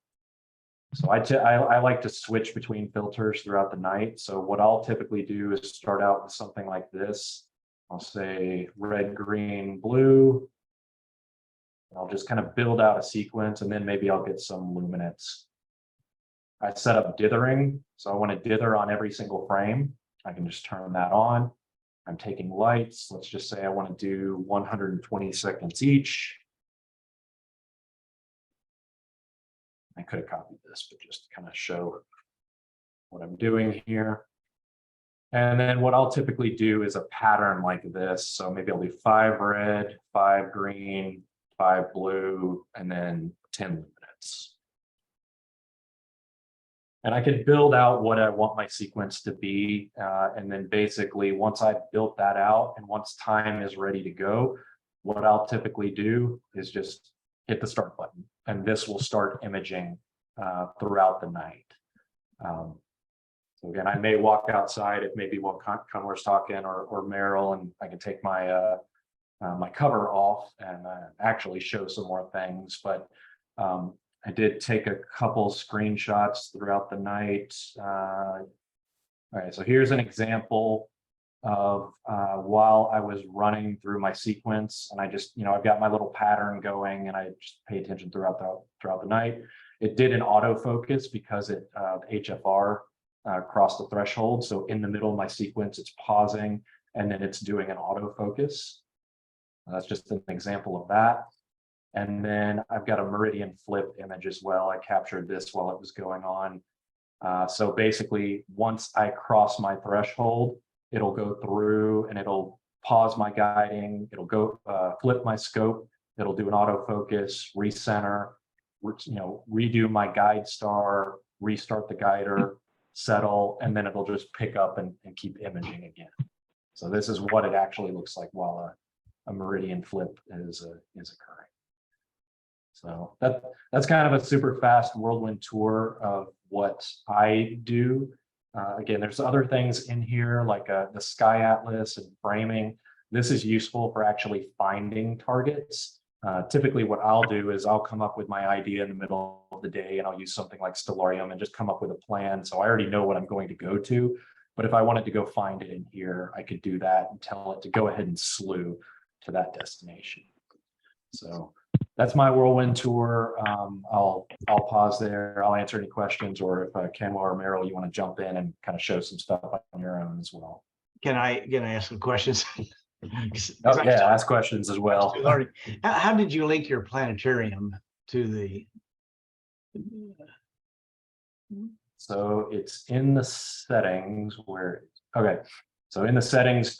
So I like to switch between filters throughout the night. So what I'll typically do is start out with something like this. I'll say red, green, blue. I'll just kind of build out a sequence, and then maybe I'll get some luminance. I set up dithering. So I want to dither on every single frame. I can just turn that on. I'm taking lights. Let's just say I want to do 120 seconds each. I could have copied this, but just to kind of show what I'm doing here. And then what I'll typically do is a pattern like this. So maybe I'll do 5 red, 5 green, 5 blue, and then 10 luminance. And I can build out what I want my sequence to be. And then basically once I've built that out and once time is ready to go, what I'll typically do is just hit the start button, and this will start imaging throughout the night. So again, I may walk outside if maybe while Connor's talking or Merrill, and I can take my my cover off and actually show some more things. But I did take a couple screenshots throughout the night. All right, so here's an example of while I was running through my sequence, and I just, I've got my little pattern going, and I just pay attention throughout the night. It did an autofocus because the HFR crossed the threshold. So in the middle of my sequence, it's pausing, and then it's doing an autofocus. That's just an example of that. And then I've got a meridian flip image as well. I captured this while it was going on. So basically, once I cross my threshold, it'll go through and it'll pause my guiding. It'll go flip my scope. It'll do an autofocus, recenter, redo my guide star, restart the guider, settle, and then it'll just pick up and keep imaging again. So this is what it actually looks like while a meridian flip is occurring. So that's kind of a super fast whirlwind tour of what I do. Again, there's other things in here like the sky atlas and framing. This is useful for actually finding targets. Typically what I'll do is I'll come up with my idea in the middle of the day, and I'll use something like Stellarium and just come up with a plan. So I already know what I'm going to go to. But if I wanted to go find it in here, I could do that and tell it to go ahead and slew to that destination. So that's my whirlwind tour. I'll pause there. I'll answer any questions, or if Kenwa or Merrill, you want to jump in and kind of show some stuff on your own as well. Can I ask some questions? Oh, yeah, ask questions as well. How did you link your planetarium to the? So it's in the settings where, okay. So in the settings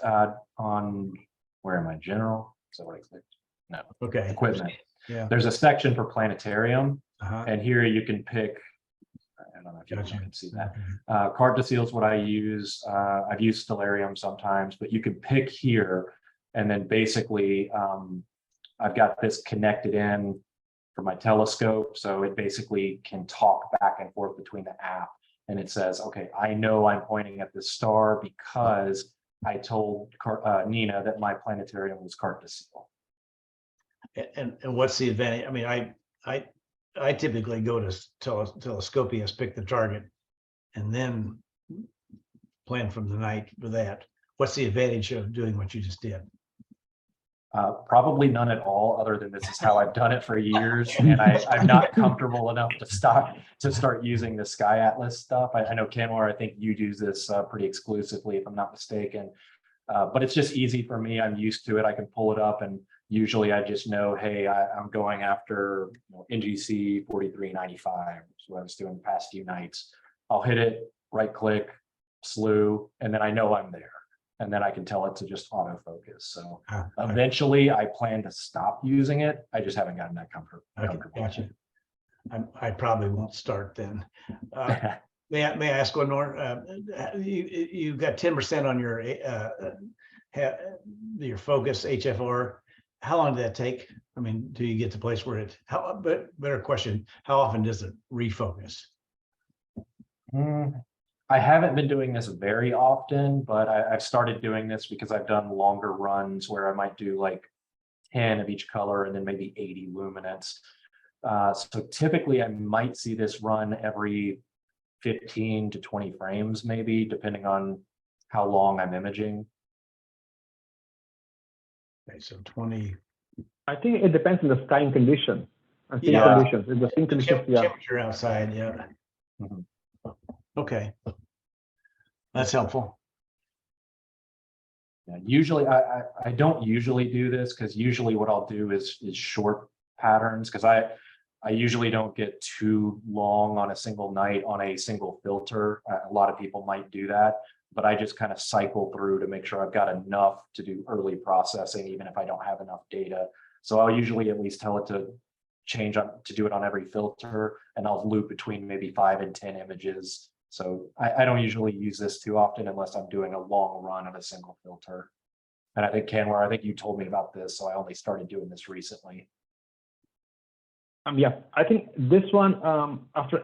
on, where am I? General? Is that what I clicked? No. Okay. Equipment. Yeah. There's a section for planetarium, Uh-huh. and here you can pick. I don't know if you can see that. Card to seal is what I use. I've used Stellarium sometimes, but you can pick here, and then basically I've got this connected in for my telescope, so it basically can talk back and forth between the app, and it says, okay, I know I'm pointing at this star because I told Nina that my planetarium was card to seal. And what's the advantage? I mean, I typically go to Telescopius, pick the target, and then plan from the night for that. What's the advantage of doing what you just did? Probably none at all, other than this is how I've done it for years, and I'm not comfortable enough to start using the Sky Atlas stuff. I know Kenwar, I think you use this pretty exclusively, if I'm not mistaken. But it's just easy for me. I'm used to it. I can pull it up, and usually I just know, hey, I'm going after NGC 4395, which is what I was doing the past few nights. I'll hit it, right click, slew, and then I know I'm there. And then I can tell it to just autofocus. So eventually I plan to stop using it. I just haven't gotten that comfortable. Gotcha. I probably won't start then. May I ask one more? You've got 10% on your focus HFR. How long did that take? I mean, do you get to the place where but better question, how often does it refocus? I haven't been doing this very often, but I've started doing this because I've done longer runs where I might do like 10 of each color and then maybe 80 luminance. So typically I might see this run every 15 to 20 frames, maybe, depending on how long I'm imaging. Okay, so 20. I think it depends on the sky condition. Yeah. Conditions. If the same conditions, yeah. Temperature outside, yeah. Mm-hmm. Okay. That's helpful. Yeah, usually I don't usually do this, because usually what I'll do is short patterns, because I usually don't get too long on a single night on a single filter. A lot of people might do that, but I just kind of cycle through to make sure I've got enough to do early processing, even if I don't have enough data. So I'll usually at least tell it to change up to do it on every filter, and I'll loop between maybe 5 and 10 images. So I don't usually use this too often unless I'm doing a long run of a single filter. And I think Kenwar, I think you told me about this, so I only started doing this recently. Yeah, I think this one, after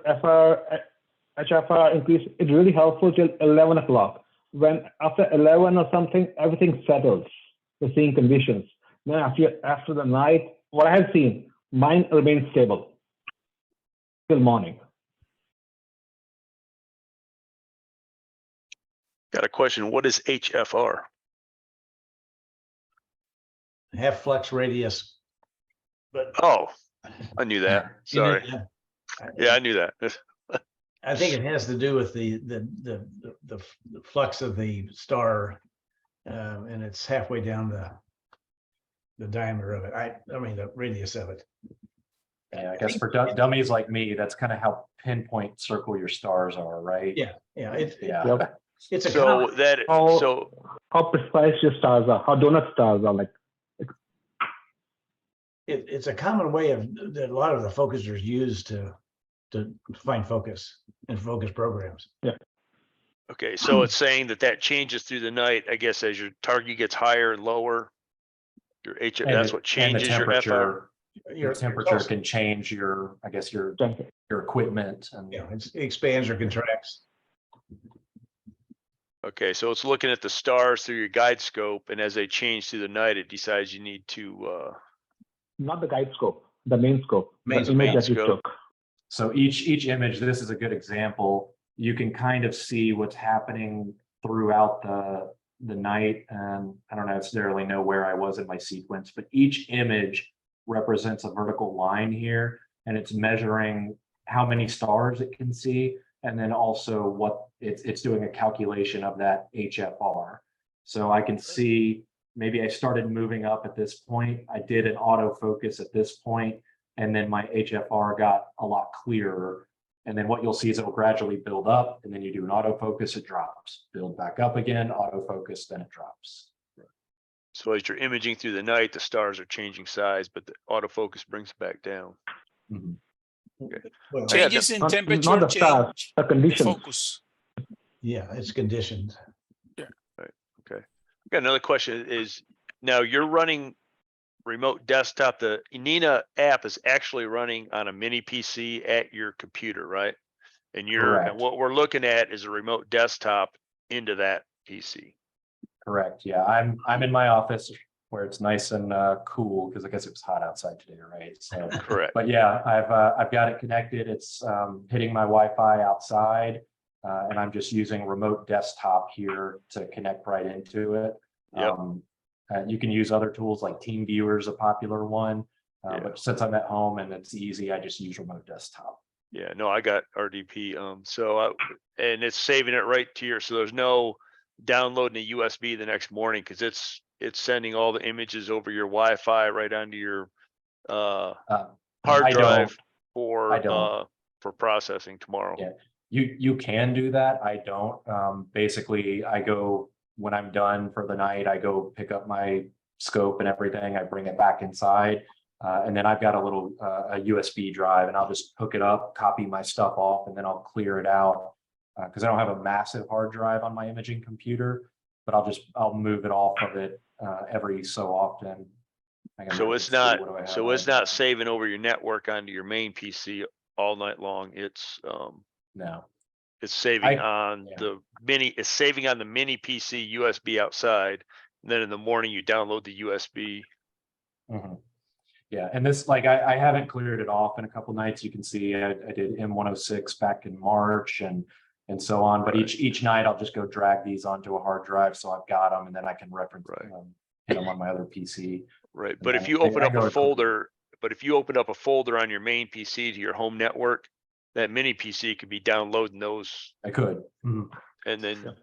HFR increase, it's really helpful till 11 o'clock. When after 11 or something, everything settles, the seeing conditions. Then after the night, what I have seen, mine remains stable till morning. Got a question. What is HFR? Half flux radius. But Oh, I knew that. Sorry. Yeah, I knew that. I think it has to do with the flux of the star, and it's halfway down the diameter of it. I mean the radius of it. Yeah, I guess for dummies like me, that's kind of how pinpoint circle your stars are, right? Yeah, Yeah. Yep. it's a So common, that How- so How precise your stars are, how donut stars are, like. it's a common way of that a lot of the focusers use to find focus and focus programs. okay, so it's saying that changes through the night, I guess, as your target gets higher and lower. Your H And that's the- what changes and the your FR. temperature. Your Your temperature can change your, I guess, your equipment and. it expands or contracts. Okay, so it's looking at the stars through your guide scope, and as they change through the night, it decides you need to Not the guide scope, the main scope, Main the image that you scope. took. So each image, this is a good example. You can kind of see what's happening throughout the night. And I don't necessarily know where I was in my sequence, but each image represents a vertical line here, and it's measuring how many stars it can see, and then also what it's doing a calculation of that HFR. So I can see maybe I started moving up at this point. I did an autofocus at this point, and then my HFR got a lot clearer. And then what you'll see is it'll gradually build up, and then you do an autofocus, it drops, build back up again, autofocus, then it drops. so as you're imaging through the night, the stars are changing size, but the autofocus brings it back down. Mhm. Well, Changes in Not temperature the stars, change the the conditions. focus. yeah, it's conditioned. Got another question is, now you're running remote desktop. The Nina app is actually running on a mini PC at your computer, right? And Correct. what we're looking at is a remote desktop into that PC. Correct. Yeah, I'm in my office where it's nice and cool, because I guess it was hot outside today, right? So, Correct. but yeah, I've got it connected. It's hitting my Wi-Fi outside, and I'm just using remote desktop here to connect right into it. Yep. You can use other tools like TeamViewer is a popular one, Yeah. but since I'm at home and it's easy, I just use remote desktop. Yeah, no, I got RDP. And it's saving it right to your, so there's no downloading a USB the next morning, because it's sending all the images over your Wi-Fi right onto your hard I drive don't. for processing tomorrow. Yeah. You can do that. I don't. Basically, I go when I'm done for the night, I go pick up my scope and everything. I bring it back inside. And then I've got a little a USB drive, and I'll just hook it up, copy my stuff off, and then I'll clear it out, because I don't have a massive hard drive on my imaging computer, but I'll move it off of it every so often. So it's not saving over your network onto your main PC all night long. It's No. it's saving it's saving on the mini PC USB outside, and then in the morning you download the USB. Mm-hmm. Yeah, and this, like, I haven't cleared it off in a couple nights. You can see I did M106 back in March and so on. But Right. each night I'll just go drag these onto a hard drive, so I've got them, and then I can reference hit them on my other PC. Right, And but if then you I open up go a to- folder, on your main PC to your home network, that mini PC could be downloading those, I could. Mhm. and then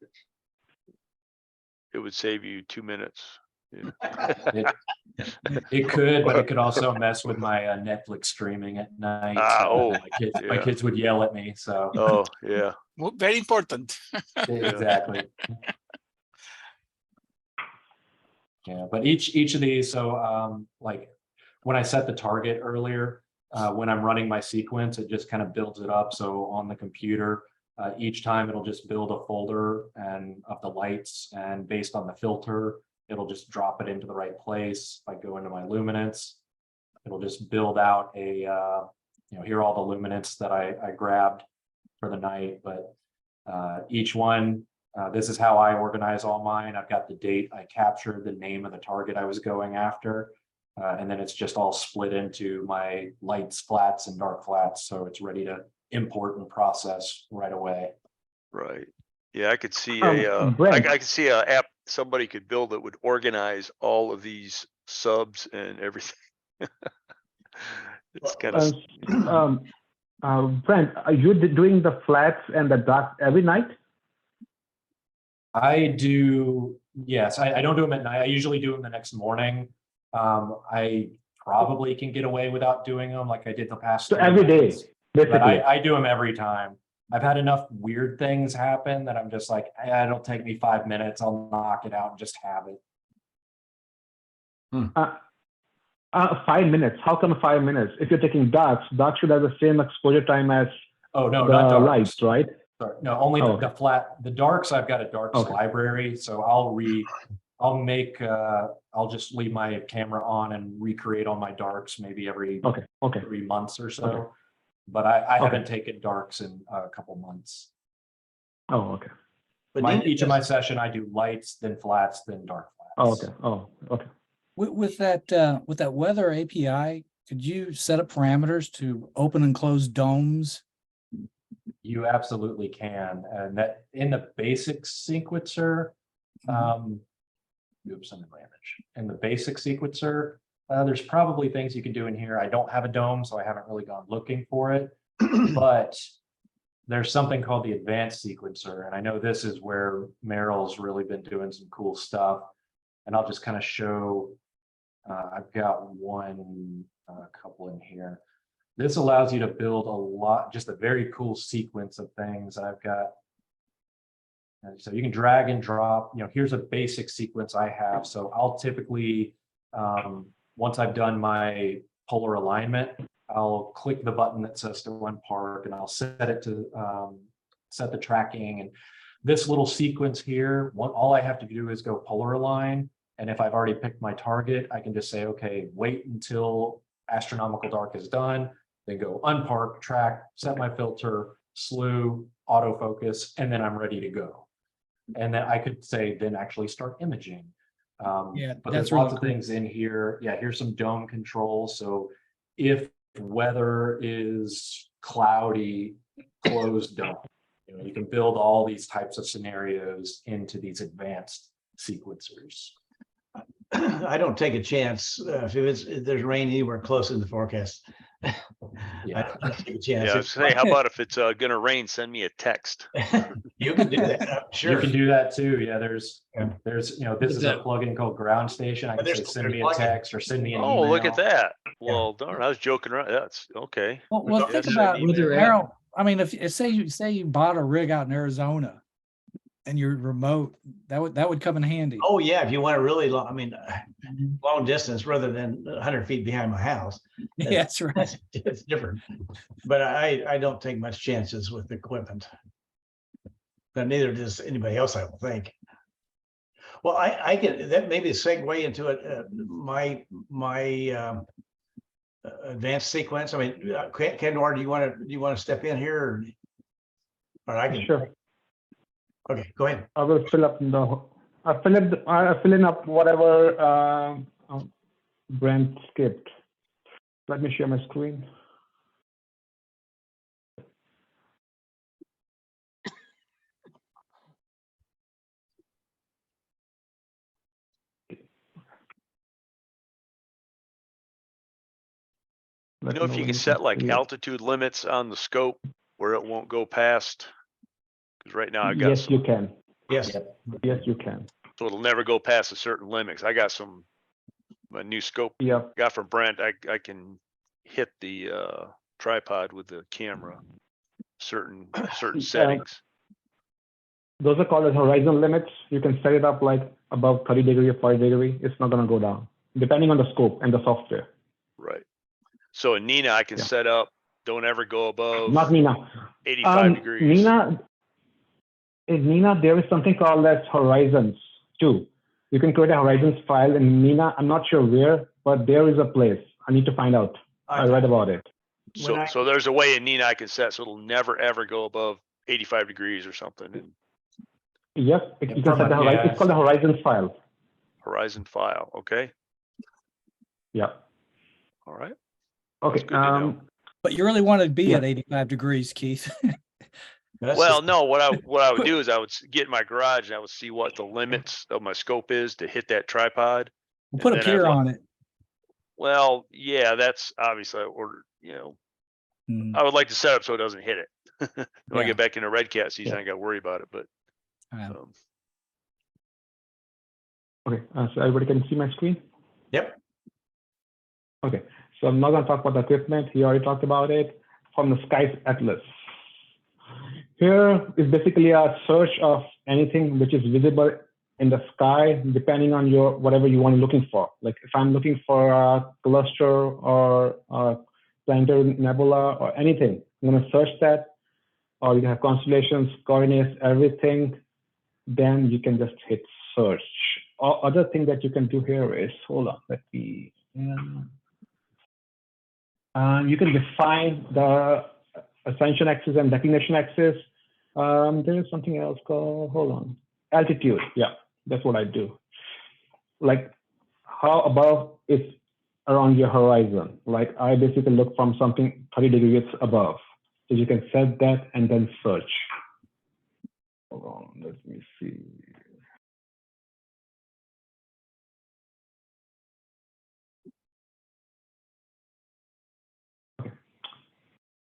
it would save you 2 minutes. It could, but it could also mess with my Netflix streaming at night. My kids would yell at me. So Oh, yeah. Very important. exactly. Yeah, but each of these, so like when I set the target earlier, when I'm running my sequence, it just kind of builds it up. So on the computer, each time it'll just build a folder and of the lights, and based on the filter, it'll just drop it into the right place. If I go into my luminance, It'll just build out a, here are all the luminance that I grabbed for the night, but each one, this is how I organize all mine. I've got the date I captured, the name of the target I was going after, and then it's just all split into my lights, flats, and dark flats. So it's ready to import and process right away. Right. Yeah, I could see Brent. I could see a app somebody could build that would organize all of these subs and everything. It's kind of Brent, are you doing the flats and the dark every night? I do, yes. I don't do them at night. I usually do them the next morning. I probably can get away without doing them like I did the past. So every day, But basically. I do them every time. I've had enough weird things happen that I'm just like, it'll take me 5 minutes. I'll knock it out and just have it. 5 minutes. How come 5 minutes? If you're taking darks should have the same exposure time as Oh, no, the not darks. lights, right? Sorry. No, only Oh, the flat, the darks, I've got a darks Okay. library. So I'll just leave my camera on and recreate all my darks maybe every Okay. 3 months or so. Okay. But I Okay. haven't taken darks in a couple months. Oh, okay. But Each of my session, I do lights, then flats, then dark Oh, flats. okay. Oh, okay. With that weather API, could you set up parameters to open and close domes? You absolutely can. And that in the basic sequencer, oops, I'm in my image. In the basic sequencer, there's probably things you can do in here. I don't have a dome, so I haven't really gone looking for it. But there's something called the advanced sequencer. And I know this is where Merrill's really been doing some cool stuff. And I'll just kind of show, I've got a couple in here. This allows you to build just a very cool sequence of things. I've got, and so you can drag and drop, here's a basic sequence I have. So I'll typically, once I've done my polar alignment, I'll click the button that says to unpark and I'll set it to set the tracking. And this little sequence here, all I have to do is go polar align. And if I've already picked my target, I can just say, okay, wait until astronomical dark is done, then go unpark, track, set my filter, slew, autofocus, and then I'm ready to go. And then I could say, then actually start imaging. Yeah, but that's there's lots really of cool. things in here. Yeah, here's some dome controls. So if weather is cloudy, closed dome, you can build all these types of scenarios into these advanced sequencers. I don't take a chance if there's rain anywhere close in the forecast. Yeah. I don't take a chance. yeah. I was saying, how about if it's gonna rain, send me a text. You can do that. Sure. You can do that too. Yeah, there's Yeah. this is a plugin called Ground Station. I can there's- say send there's me a plugins. text or send me an email. Oh, look at that. Well, darn, I was joking around. That's okay. Well, Yeah, think send about an email. Harold. I mean, if say you bought a rig out in Arizona, and you're remote, that would come in handy. Oh, yeah, if you want to really long, long distance rather than 100 feet behind my house. Yeah, that's right. It's different. But I don't take much chances with equipment. But neither does anybody else, I will think. Well, I can, that maybe segue into it. My advanced sequence. Kendor, do you want to step in here, or I can? Sure. Okay, go ahead. I will fill in up whatever Brent skipped. Let me share my screen. You know, if you can set like altitude limits on the scope where it won't go past, because right now I've got Yes, you can. Yes. Yes, you can. so it'll never go past a certain limit. 'Cause I got a new scope Yeah. got from Brent. I can hit the tripod with the camera, certain settings. Those are called as horizon limits. You can set it up like above 30 degree or 40 degree. It's not going to go down, depending on the scope and the software. Right. So in Nina, I can set up, don't ever go above Not Nina. 85 degrees. In Nina, there is something called as horizons too. You can create a horizons file in Nina. I'm not sure where, but there is a place, I need to find out. I read about it. So, so there's a way in Nina I can set so it'll never ever go above 85 degrees or something. And Yes, you can set the horizon. It's called the horizon file. horizon file. Okay. Yeah. All right. Okay. Good to know. But you really want to be Yeah. at 85 degrees, Keith. Well, no, what I would do is I would get in my garage and I would see what the limits of my scope is to hit that tripod. We'll put a And then I'd pier want- on it. Well, yeah, that's obviously I ordered, I would like to set up so it doesn't hit it. When I Yeah. get back into red cat season, Yeah. I got to worry about it. But Yeah. Okay. So everybody can see my screen? Yep. Okay. So I'm not going to talk about the equipment. He already talked about it. From the Sky Atlas. Here is basically a search of anything which is visible in the sky, depending on your whatever you want looking for. Like if I'm looking for a cluster or a planetary nebula or anything, I'm going to search that. Or you have constellations, coordinates, everything. Then you can just hit search. Other thing that you can do here is, hold on, let me. You can define the ascension axis and declination axis. There's something else called, hold on, altitude. Yeah, that's what I do. Like how above is around your horizon. Like I basically look from something 30 degrees above. So you can set that and then search. Hold on, let me see. Okay.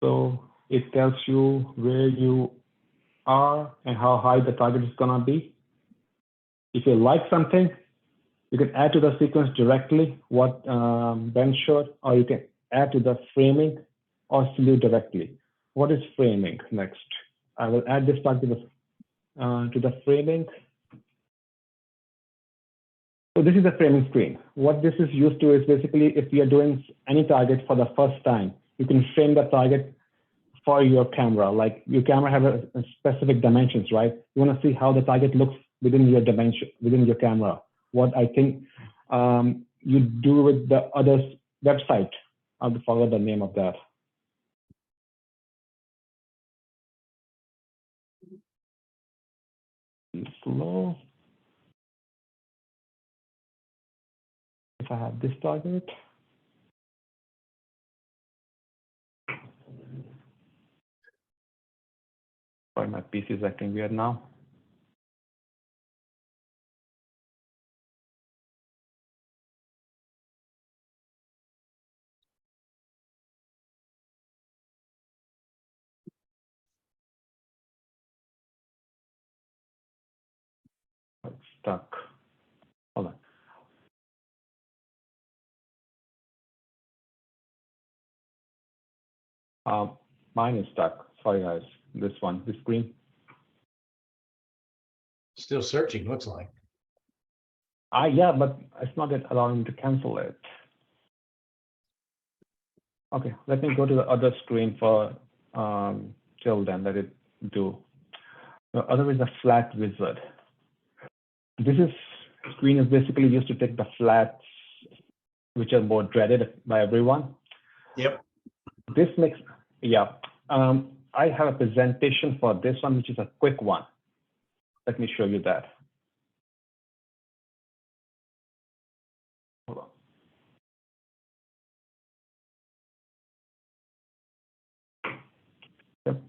So it tells you where you are and how high the target is gonna be. If you like something, you can add to the sequence directly what Ben showed, or you can add to the framing or sleeve directly. What is framing next? I will add this part to the framing. So this is the framing screen. What this is used to is basically if you are doing any target for the first time, you can frame the target for your camera. Like your camera have a specific dimensions, right? You want to see how the target looks within your dimension, within your camera. What I think you do with the other website. I'll forget the name of that. Slow. If I have this target. Sorry, my PC is acting weird now. It's stuck. Hold on. Mine is stuck. Sorry, guys. This screen. Still searching, looks like. Yeah, but it's not yet allowing me to cancel it. Okay, let me go to the other screen for till then. Let it do. The other is a flat wizard. This screen is basically used to take the flats, which are more dreaded by everyone. Yep. This makes, yeah. I have a presentation for this one, which is a quick one. Let me show you that. Hold on. Yep.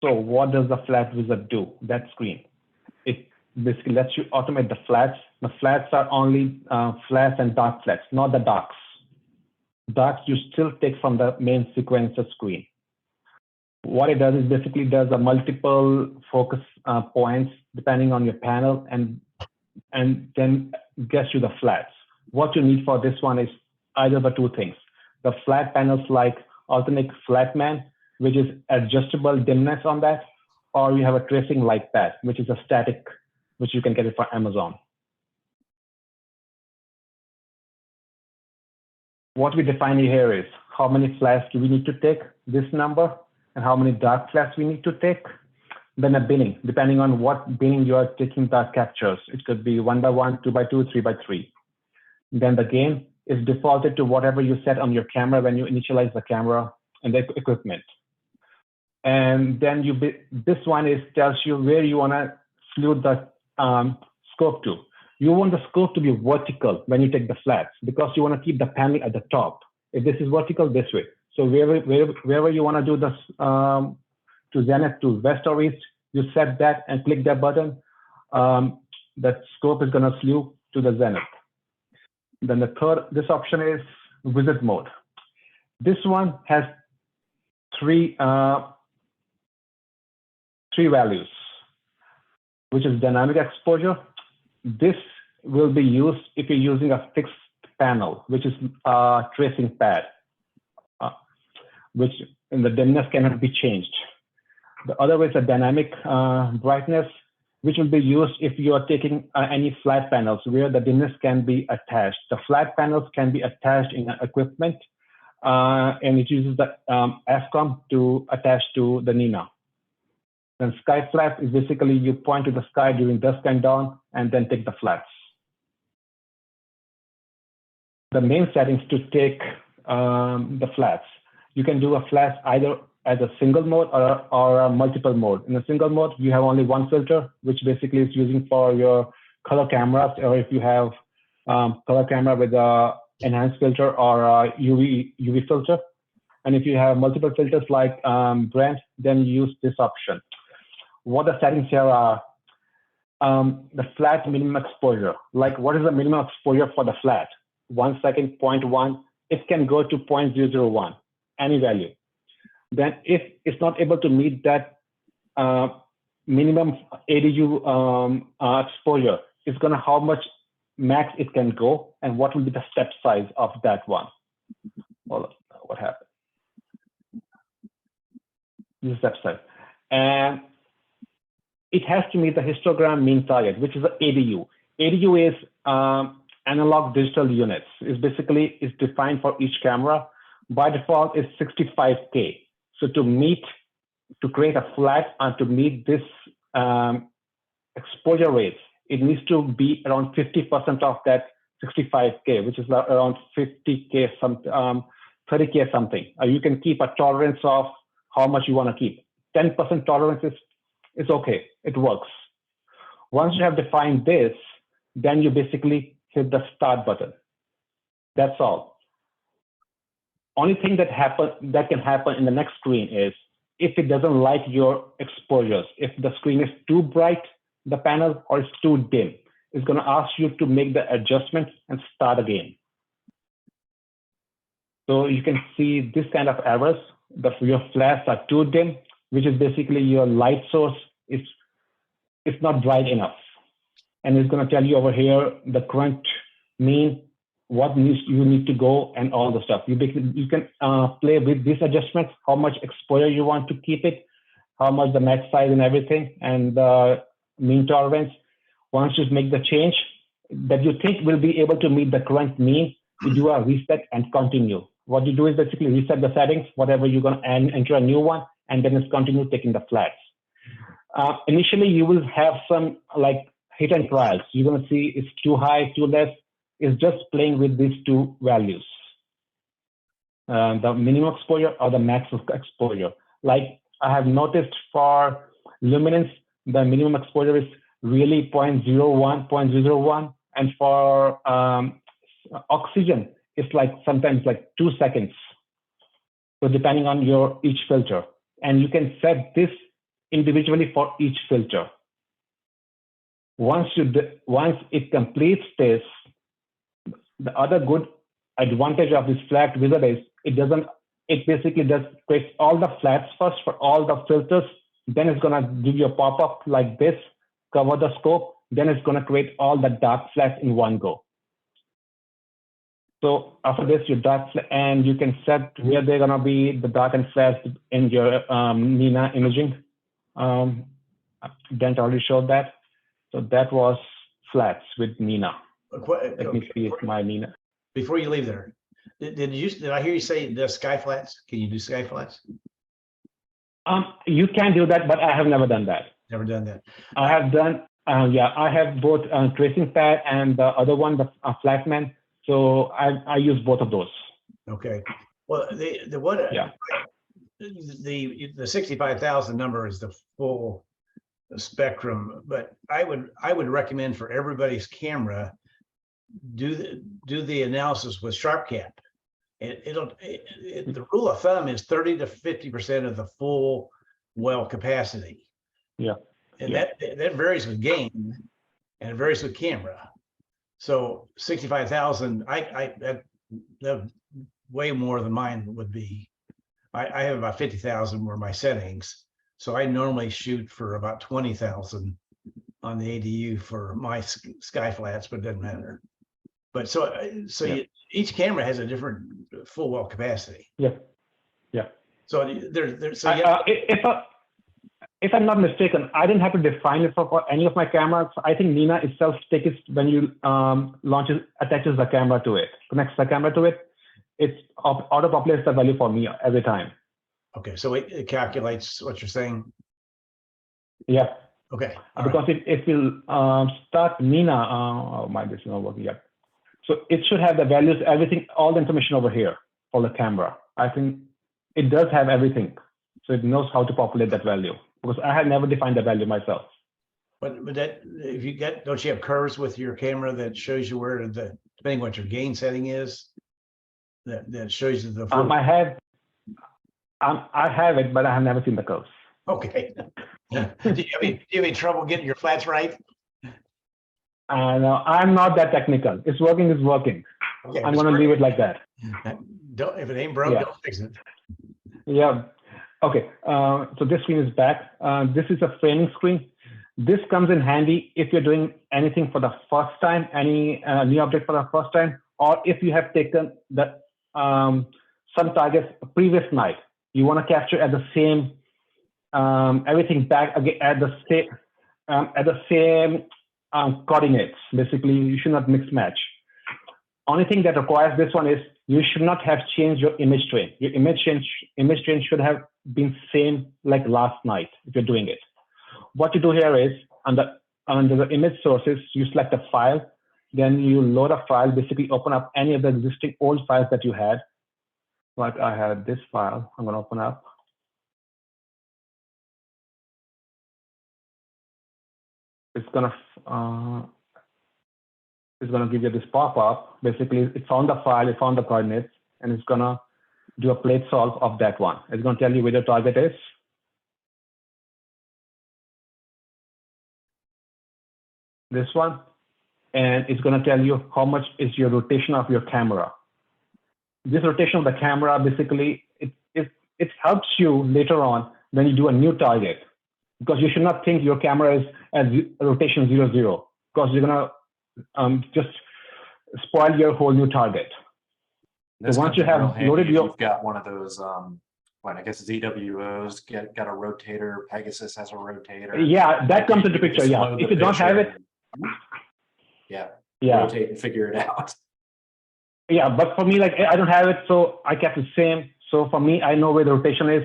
So what does the flat wizard do? That screen. It basically lets you automate the flats. The flats are only flats and dark flats, not the darks. Darks you still take from the main sequencer screen. What it does is basically does a multiple focus points depending on your panel and then gets you the flats. What you need for this one is either the two things. The flat panels like alternate flatman, which is adjustable dimness on that, or you have a tracing like that, which is a static, which you can get it for Amazon. What we define here is how many flats do we need to take, this number, and how many dark flats we need to take. Then a binning, depending on what binning you are taking the captures. It could be 1 by 1, 2 by 2, 3 by 3. Then the gain is defaulted to whatever you set on your camera when you initialize the camera and the equipment. And then this one tells you where you want to slew the scope to. You want the scope to be vertical when you take the flats because you want to keep the panel at the top. If this is vertical, this way. So wherever you want to do this to zenith, to west or east, you set that and click that button. That scope is going to slew to the zenith. Then this option is visit mode. This one has three values, which is dynamic exposure. This will be used if you're using a fixed panel, which is a tracing pad, which in the dimness cannot be changed. The other is a dynamic brightness, which will be used if you are taking any flat panels where the dimness can be attached. The flat panels can be attached in equipment, and it uses the ASCOM to attach to the Nina. Then sky flat is basically you point to the sky during dusk and dawn and then take the flats. The main settings to take the flats. You can do a flat either as a single mode or a multiple mode. In a single mode, you have only one filter, which basically is using for your color cameras, or if you have color camera with a enhanced filter or a UV filter. And if you have multiple filters like Brent, then use this option. What the settings here are, the flat minimum exposure. Like what is the minimum exposure for the flat? 1 second, 0.1, it can go to 0.001, any value. Then if it's not able to meet that minimum ADU exposure, it's gonna how much max it can go and what will be the step size of that one. Well, what happened? This is step size. And it has to meet the histogram mean target, which is the ADU. ADU is analog digital units. It's basically is defined for each camera. By default, it's 65K. So to create a flat and to meet this exposure rates, it needs to be around 50% of that 65K, which is around 50K, 30K something. You can keep a tolerance of how much you want to keep. 10% tolerance is okay, it works. Once you have defined this, then you basically hit the start button. That's all. Only thing that can happen in the next screen is if it doesn't like your exposures, if the screen is too bright, the panel, or it's too dim, it's going to ask you to make the adjustment and start again. So you can see this kind of errors. Your flats are too dim, which is basically your light source is not bright enough. And it's going to tell you over here the current mean, what you need to go, and all the stuff. You can play with these adjustments, how much exposure you want to keep it, how much the max size and everything, and the mean tolerance. Once you make the change that you think will be able to meet the current mean, you do a reset and continue. What you do is basically reset the settings, whatever you're going to enter a new one, and then it's continue taking the flats. Initially, you will have some like hit and trials. You're going to see it's too high, too less. It's just playing with these two values, the minimum exposure or the max exposure. Like I have noticed for luminance, the minimum exposure is really 0.01, 0.001. And for oxygen, it's like sometimes like 2 seconds. So depending on your each filter. And you can set this individually for each filter. Once it completes this, the other good advantage of this flat wizard is it basically creates all the flats first for all the filters. Then it's going to give you a pop-up like this, cover the scope. Then it's going to create all the dark flats in one go. So after this, your dark and you can set where they're going to be the darkened flats in your Nina imaging. Dent already showed that. So that was flats with Nina. Let me see if my Nina. Before you leave there, did I hear you say the sky flats? Can you do sky flats? You can do that, but I have never done that. Never done that. I have done, I have both tracing pad and the other one, the Flatman. So I use both of those. Okay. Well, the one, Yeah. the 65,000 number is the full spectrum, but I would recommend for everybody's camera, do the analysis with SharpCap. The rule of thumb is 30 to 50% of the full well capacity. Yeah. And Yeah. that varies with gain and it varies with camera. So 65,000, that way more than mine would be. I have about 50,000 were my settings. So I normally shoot for about 20,000 on the ADU for my sky flats, but it doesn't matter. But so Yeah. each camera has a different full well capacity. Yeah. Yeah. So so if I'm not mistaken, I didn't have to define it for any of my cameras. I think Nina itself takes it when you attaches the camera to it, connects the camera to it. It auto-populates the value for me every time. okay, so it calculates what you're saying. Yeah. Okay. all Because right. if you start Nina, oh my, this is not working yet. So it should have the values, everything, all the information over here for the camera. I think it does have everything. So it knows how to populate that value because I had never defined the value myself. But that if you get, don't you have curves with your camera that shows you where depending what your gain setting is, that shows you the full. I have it, but I have never seen the curves. Okay. do you have any trouble getting your flats right? I'm not that technical. It's working, it's working. Okay, I'm going to leave it like that. If it ain't broke, Yeah. don't fix it. Yeah. Okay. So this screen is back. This is a framing screen. This comes in handy if you're doing anything for the first time, any new object for the first time, or if you have taken the some targets previous night. You want to capture at the same everything back again at the same coordinates. Basically, you should not mix match. Only thing that requires this one is you should not have changed your image train. Your image train should have been same like last night if you're doing it. What you do here is under the image sources, you select a file, then you load a file, basically open up any of the existing old files that you had. Like I had this file, I'm going to open up. It's going to give you this pop-up. Basically, it found the file, it found the coordinates, and it's going to do a plate solve of that one. It's going to tell you where the target is. This one. And it's going to tell you how much is your rotation of your camera. This rotation of the camera, basically, it helps you later on when you do a new target. Because you should not think your camera is at rotation 0, because you're going to just spoil your whole new target. This So once you have loaded if your, you've got one of those, what I guess ZWOs, got a rotator. Pegasus has a rotator. yeah, that comes into You can picture. just Yeah, load the if you don't have picture it, and rotate and figure it out. Yeah, but for me, like I don't have it, so I kept it same. So for me, I know where the rotation is.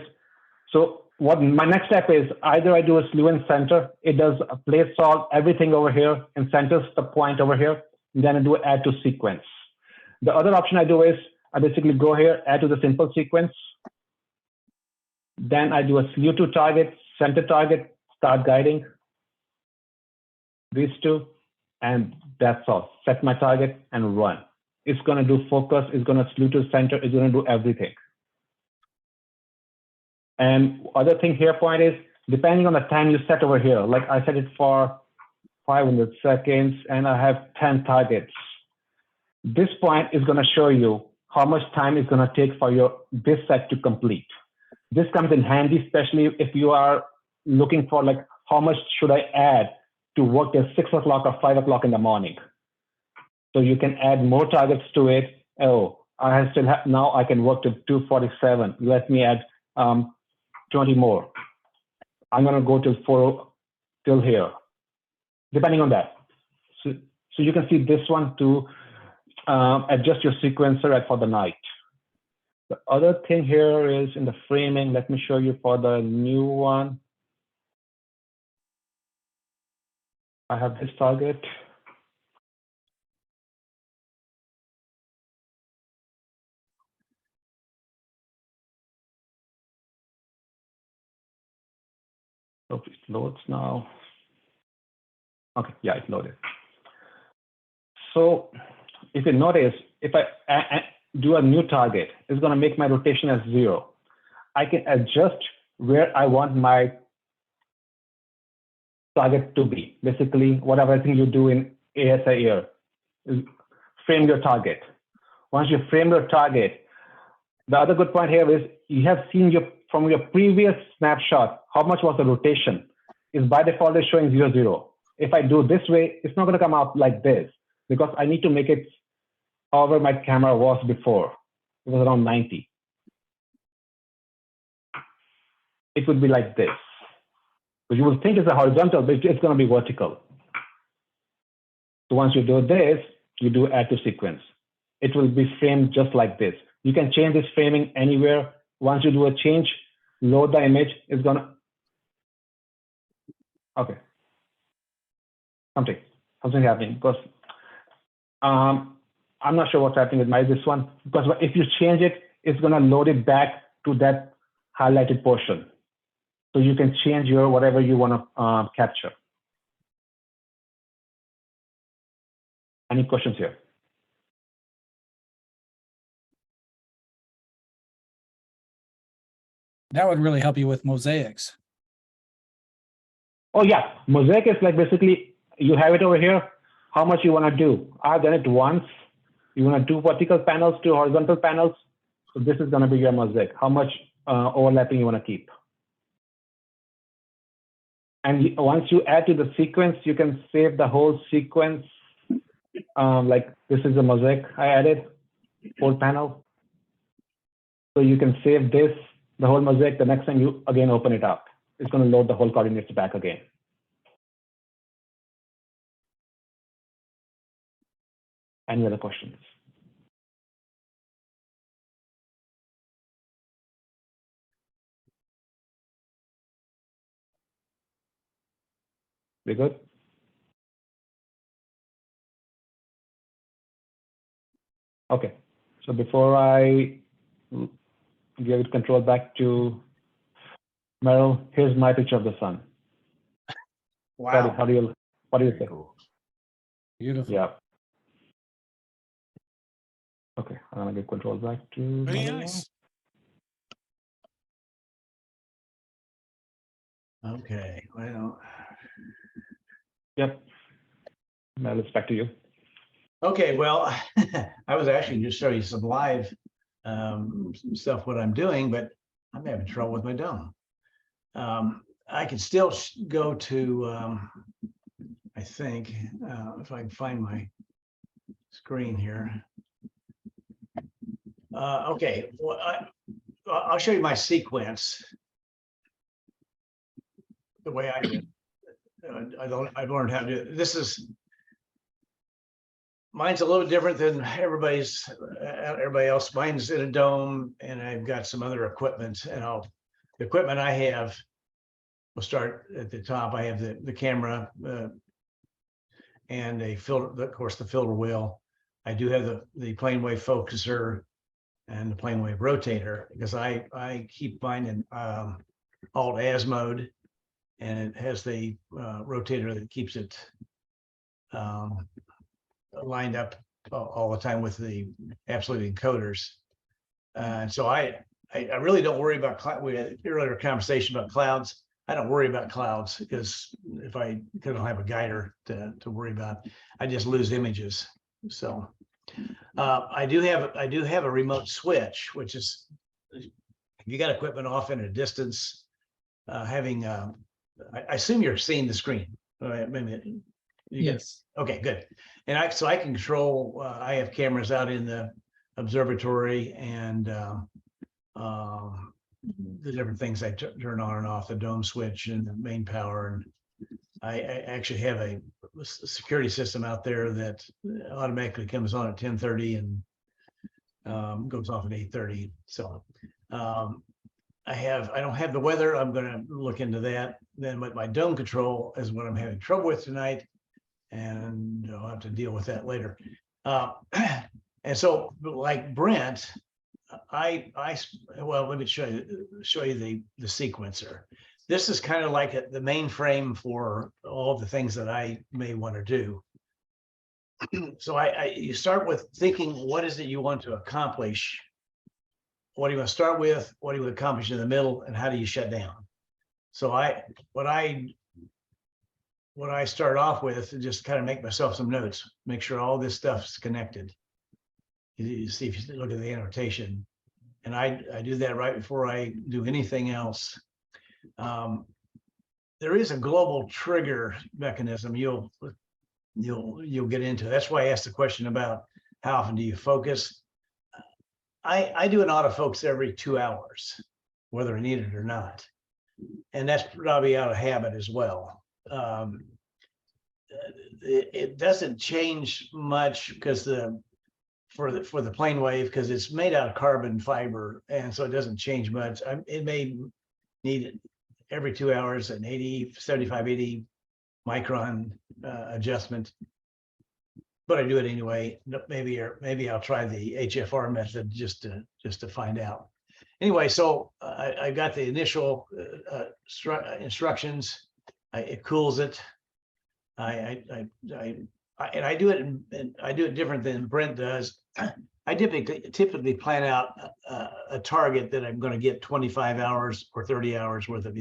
So what my next step is, either I do a slew and center. It does a place solve everything over here and centers the point over here. And then I do add to sequence. The other option I do is I basically go here, add to the simple sequence. Then I do a slew to target, center target, start guiding. These two, and that's all. Set my target and run. It's going to do focus, it's going to slew to center, it's going to do everything. And other thing here point is, depending on the time you set over here, like I set it for 500 seconds and I have 10 targets. This point is going to show you how much time it's going to take for this set to complete. This comes in handy, especially if you are looking for like, how much should I add to work till 6 o'clock or 5 o'clock in the morning. So you can add more targets to it. Oh, I still have, now I can work to 247. Let me add 20 more. I'm going to go till 4 till here, depending on that. So you can see this one to adjust your sequencer for the night. The other thing here is in the framing. Let me show you for the new one. I have this target. Hope it loads now. Okay, yeah, it loaded. So if you notice, if I do a new target, it's going to make my rotation as 0. I can adjust where I want my target to be. Basically, whatever thing you do in ASI Air is frame your target. Once you frame your target, the other good point here is you have seen from your previous snapshot, how much was the rotation. Is by default is showing 0, 0. If I do this way, it's not going to come out like this because I need to make it however my camera was before. It was around 90. It would be like this. So you will think it's a horizontal, but it's going to be vertical. So once you do this, you do add to sequence. It will be framed just like this. You can change this framing anywhere. Once you do a change, load the image. It's going to, okay. Something happening because I'm not sure what's happening with this one, because if you change it, it's going to load it back to that highlighted portion. So you can change your whatever you want to capture. Any questions here? That would really help you with mosaics. Oh yeah, mosaic is like basically you have it over here. How much you want to do? I've done it once. You want to do vertical panels to horizontal panels. So this is going to be your mosaic. How much overlapping you want to keep? And once you add to the sequence, you can save the whole sequence. Like this is a mosaic I added, whole panel. So you can save this, the whole mosaic. The next time you again open it up, it's going to load the whole coordinates back again. Any other questions? We good? Okay. So before I give it control back to Meryl, here's my picture of the sun. Wow. What do you think? Cool. Beautiful. Yeah. Okay, I'm gonna give control back to Very Meryl. nice. Okay, well. Yep. Meryl, it's back to you. Okay, well, I was actually just showing you some live stuff, what I'm doing, but I'm having trouble with my dome. I can still go to, I think, if I can find my screen here. Okay, well, I'll show you my sequence the way I did. I've learned how to do it. This is, mine's a little different than everybody else. Mine's in a dome, and I've got some other equipment. And the equipment I have, we'll start at the top. I have the camera and a filter, of course, the filter wheel. I do have the plane wave focuser and the plane wave rotator, because I keep mine in alt as mode, and it has the rotator that keeps it lined up all the time with the absolute encoders. And so I really don't worry about we had earlier conversation about clouds. I don't worry about clouds because I don't have a guider to worry about. I just lose images. So I do have a remote switch, which is, if you got equipment off in a distance, having I assume you're seeing the screen. Maybe Yes. Okay, good. And I can control, I have cameras out in the observatory, and the different things I turn on and off, the dome switch and the main power. And I actually have a security system out there that automatically comes on at 10:30 and goes off at 8:30. So I don't have the weather. I'm going to look into that. Then with my dome control is what I'm having trouble with tonight, and I'll have to deal with that later. And so, like Brent, well, let me show you the sequencer. this is kind of like the mainframe for all the things that I may want to do. So you start with thinking, what is it you want to accomplish? What do you want to start with? What do you want to accomplish in the middle? And how do you shut down? So what I start off with is just kind of make myself some notes, make sure all this stuff's connected. You see, if you look at the annotation, and I do that right before I do anything else. There is a global trigger mechanism you'll get into. That's why I asked the question about how often do you focus. I do an autofocus every 2 hours, whether I need it or not. And that's probably out of habit as well. It doesn't change much because for the plane wave, because it's made out of carbon fiber, and so it doesn't change much. It may need it every 2 hours, an 75, 80 micron adjustment, but I do it anyway. Maybe I'll try the HFR method just to find out. Anyway, so I got the initial instructions. It cools it. And I do it, and I do it different than Brent does. I typically plan out a target that I'm going to get 25 hours or 30 hours worth of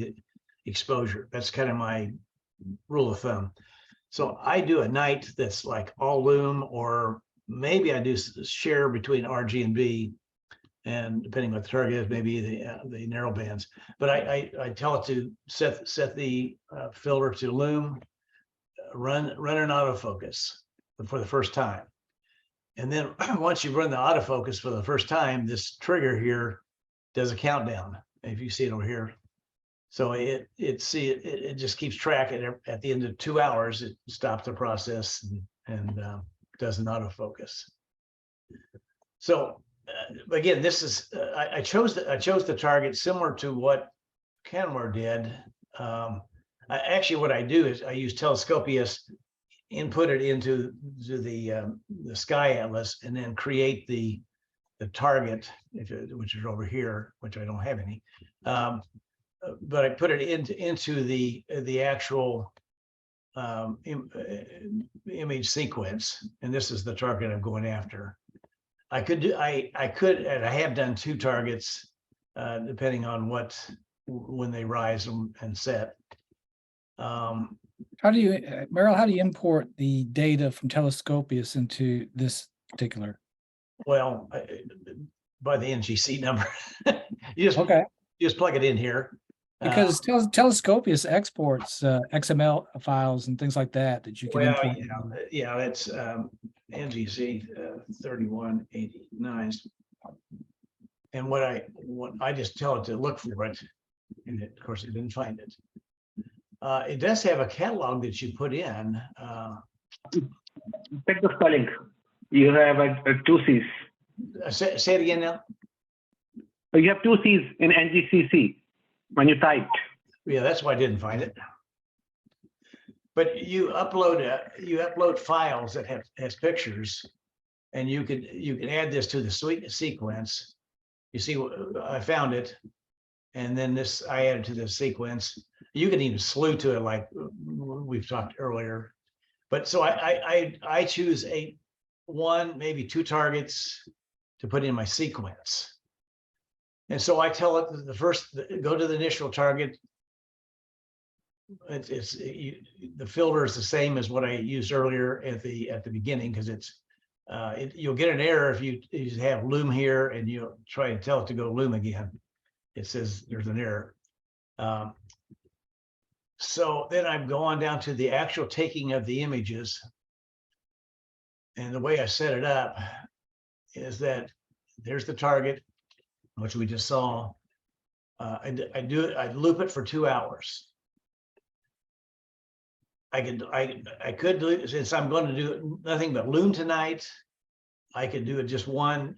exposure. That's kind of my rule of thumb. So I do a night that's like all lume, or maybe I do share between RG and B, and depending what the target is, maybe the narrow bands. But I tell it to set the filter to lume, run an autofocus for the first time. And then once you've run the autofocus for the first time, this trigger here does a countdown. If you see it over here. So it just keeps track at the end of 2 hours, it stops the process and does an autofocus. So again, this is I chose the target similar to what Canmore did. Actually, what I do is I use Telescopius, input it into the Sky Atlas, and then create the target, which is over here, which I don't have any. But I put it into the actual image sequence, and this is the target I'm going after. I could, and I have done 2 targets, depending on when they rise and set. How do you, Merrill, how do you import the data from Telescopius into this particular? Well, by the NGC number. You just plug it in here. Because Telescopius exports XML files and things like that you can import. Yeah, it's NGC 3189. And what I just tell it to look for it, and of course it didn't find it. It does have a catalog that you put in. Check the spelling. You have 2 C's. Say it again now. You have 2 C's in NGCC when you typed. Yeah, that's why I didn't find it. But you upload files that has pictures, and you can add this to the sequence. You see, I found it, and then I added to the sequence. You can even slew to it like we've talked earlier. But so I choose 1, maybe 2 targets to put in my sequence. And so I tell it go to the initial target. The filter is the same as what I used earlier at the beginning, because you'll get an error if you have lume here and you try and tell it to go lume again. It says there's an error. So then I'm going down to the actual taking of the images. And the way I set it up is that there's the target, which we just saw. I loop it for 2 hours. I could do it, since I'm going to do nothing but lume tonight. I could do it just one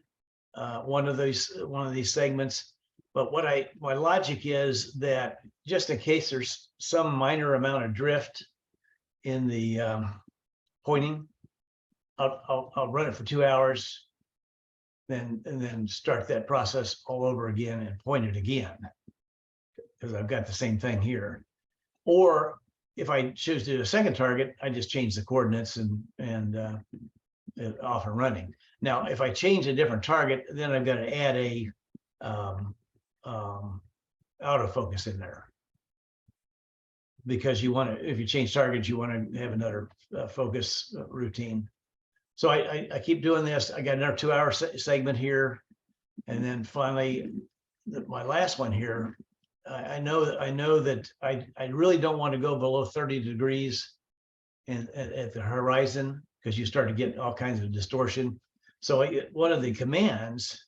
of these segments. But my logic is that just in case there's some minor amount of drift in the pointing, I'll run it for 2 hours, and then start that process all over again and point it again. because I've got the same thing here. Or if I choose to do a second target, I just change the coordinates and it off and running. Now, if I change a different target, then I've got to add a autofocus in there. Because you want to, if you change targets, you want to have another focus routine. So I keep doing this. I got another 2-hour segment here. And then finally, my last one here, I know that I really don't want to go below 30 degrees at the horizon, because you start to get all kinds of distortion. So one of the commands,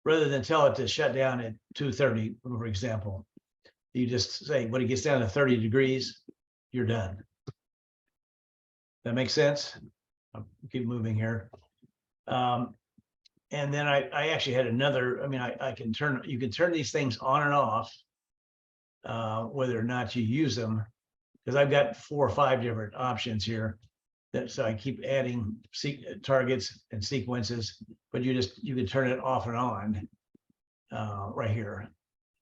rather than tell it to shut down at 2:30, for example, you just say, when it gets down to 30 degrees, you're done. That makes sense? I'll keep moving here. And then I actually had another, I mean, you can turn these things on and off, whether or not you use them, because I've got 4 or 5 different options here. So I keep adding targets and sequences, but you can turn it off and on right here,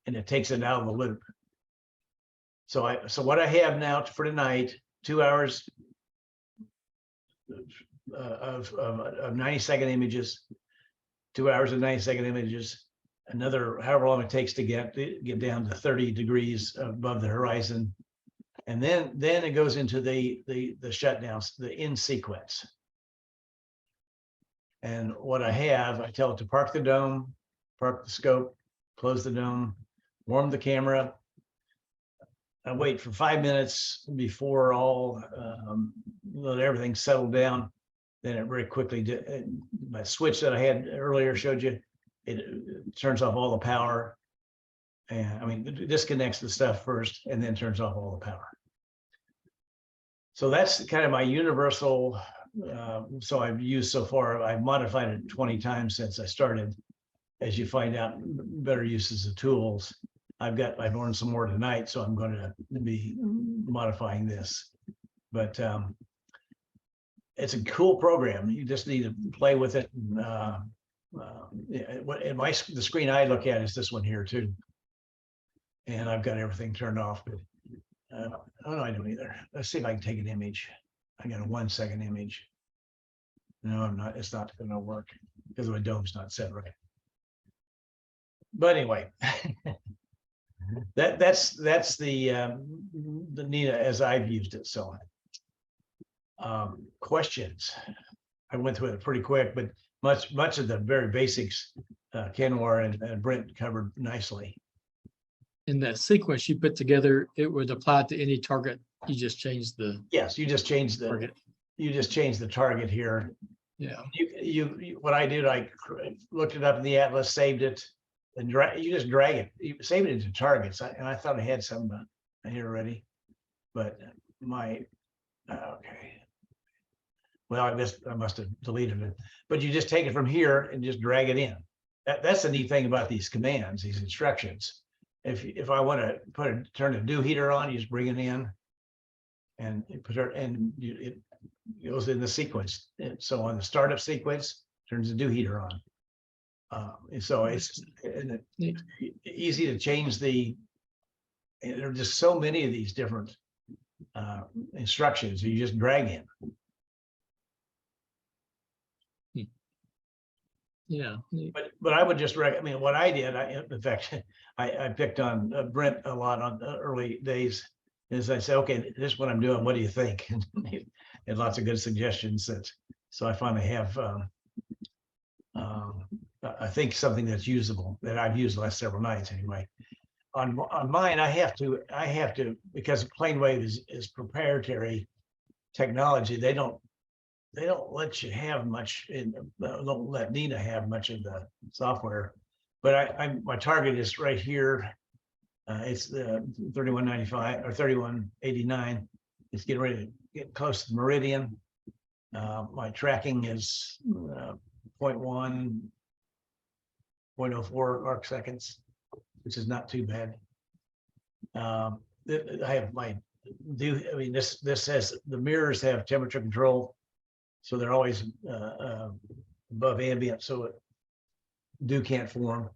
and it takes it out of the loop. So what I have now for tonight, 2 hours of 90-second images, 2 hours of 90-second images, another however long it takes to get down to 30 degrees above the horizon. And then it goes into the shutdowns, the in sequence. And what I tell it to park the dome, park the scope, close the dome, warm the camera. I wait for 5 minutes before let everything settle down. Then it very quickly, my switch that I had earlier showed you, it turns off all the power. And I mean, it disconnects the stuff first and then turns off all the power. So that's kind of my universal. So I've used so far, I've modified it 20 times since I started. As you find out better uses of tools, I've learned some more tonight, so I'm going to be modifying this. But it's a cool program. You just need to play with it. The screen I look at is this one here too. And I've got everything turned off, but oh no, I don't either. Let's see if I can take an image. I got a 1-second image. No, I'm not. It's not going to work because my dome's not set right. But anyway, that's the Nina as I've used it. So questions. I went through it pretty quick, but much of the very basics, Kenwar and Brent covered nicely. In that sequence you put together, it would apply to any target. You just change the Yes, you just change the target. You just change the target here. Yeah. You what I did, I looked it up in the atlas, saved it, and you just drag it. You save it into targets. And I thought I had some here already, but okay. Well, I must have deleted it. But you just take it from here and just drag it in. That's the neat thing about these commands, these instructions. If I want to turn a dew heater on, you just bring it in, and it goes in the sequence. And so on the startup sequence, turns the dew heater on. And so it's easy to change there are just so many of these different instructions you just drag in. Yeah. But I would just recommend what I did. In fact, I picked on Brent a lot on the early days. Is I said, okay, this is what I'm doing. What do you think? And lots of good suggestions. So I finally have, I think something that's usable that I've used the last several nights anyway. On mine, I have to because PlaneWave is proprietary technology. They don't let you have much don't let Nina have much of the software, but my target is right here. It's the 3195 or 3189. It's getting ready to get close to meridian. My tracking is 0.1, 0.04 arc seconds, which is not too bad. I have I mean, this says the mirrors have temperature control. So they're always above ambient, so dew can't form.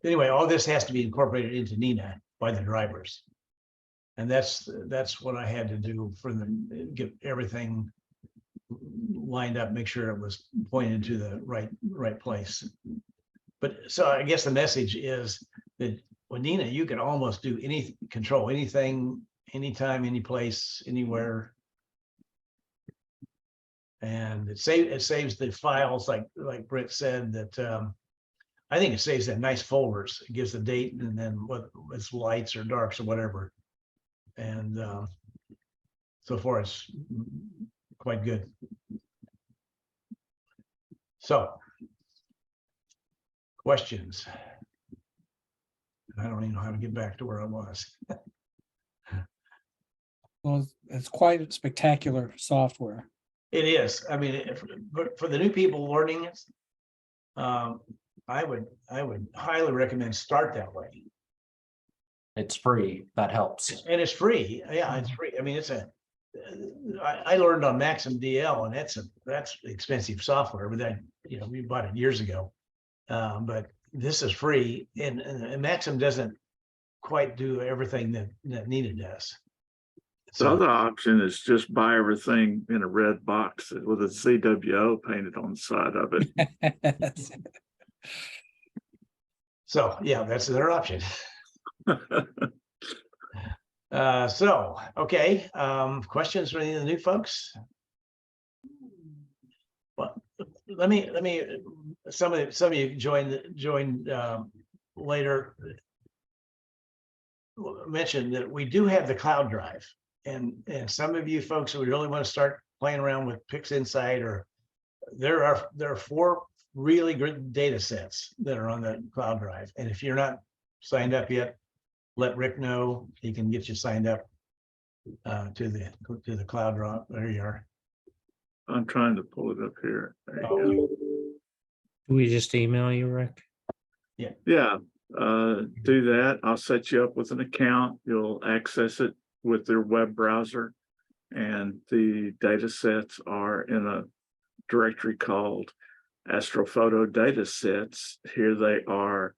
anyway, all this has to be incorporated into Nina by the drivers. And that's what I had to do for them, get everything lined up, make sure it was pointed to the right place. But so I guess the message is that with Nina, you can almost do control anything, anytime, any place, anywhere. And it saves the files, like Britt said, that I think it saves that nice folders. It gives the date and then what it's lights or darks or whatever. And so far it's quite good. So, questions? I don't even know how to get back to where I was. Well, it's quite spectacular software. It is. I mean, for the new people learning it, I would highly recommend start that way. It's free. That helps. And it's free. Yeah, it's free. I mean, I learned on Maxim DL, and that's expensive software, but then we bought it years ago. But this is free, and Maxim doesn't quite do everything that Nina does. The other option is just buy everything in a red box with a CWO painted on the side of it. So yeah, that's their option. So okay, questions for any of the new folks? Well, let me some of you joined later. Mention that we do have the cloud drive, and some of you folks who really want to start playing around with PixInsight, or there are 4 really good data sets that are on the cloud drive. And if you're not signed up yet, let Rick know. He can get you signed up to the cloud drive. There you are. I'm trying to pull it up here. There you go. Do we just email you, Rick? Yeah, do that. I'll set you up with an account. You'll access it with their web browser, and the data sets are in a directory called Astrophoto data sets. Here they are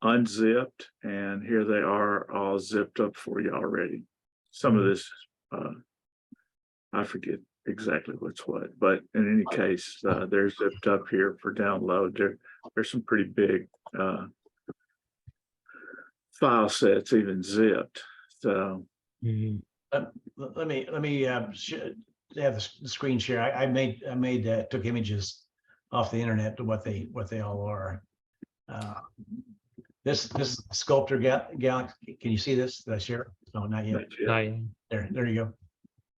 unzipped, and here they are all zipped up for you already. Some of this, I forget exactly what's what, but in any case, they're zipped up here for download. There's some pretty big file sets, even zipped. So let me have the screen share. I took images off the internet to what they all are. This sculptor galaxy. Can you see this? Did I share it? No, not yet. There you go.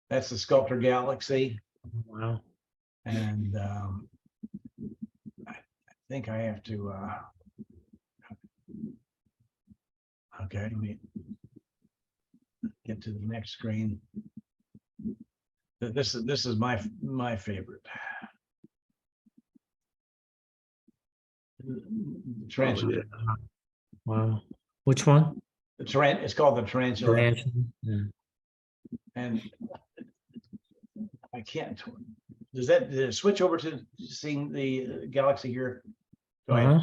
That's the sculptor galaxy. Wow. And I think I have to. Okay, let me get to the next screen. This is my favorite. Tarantula. Wow. Which one? It's called the tarantula. Tarantula. Yeah. And I can't. Did it switch over to seeing the galaxy here? Yeah,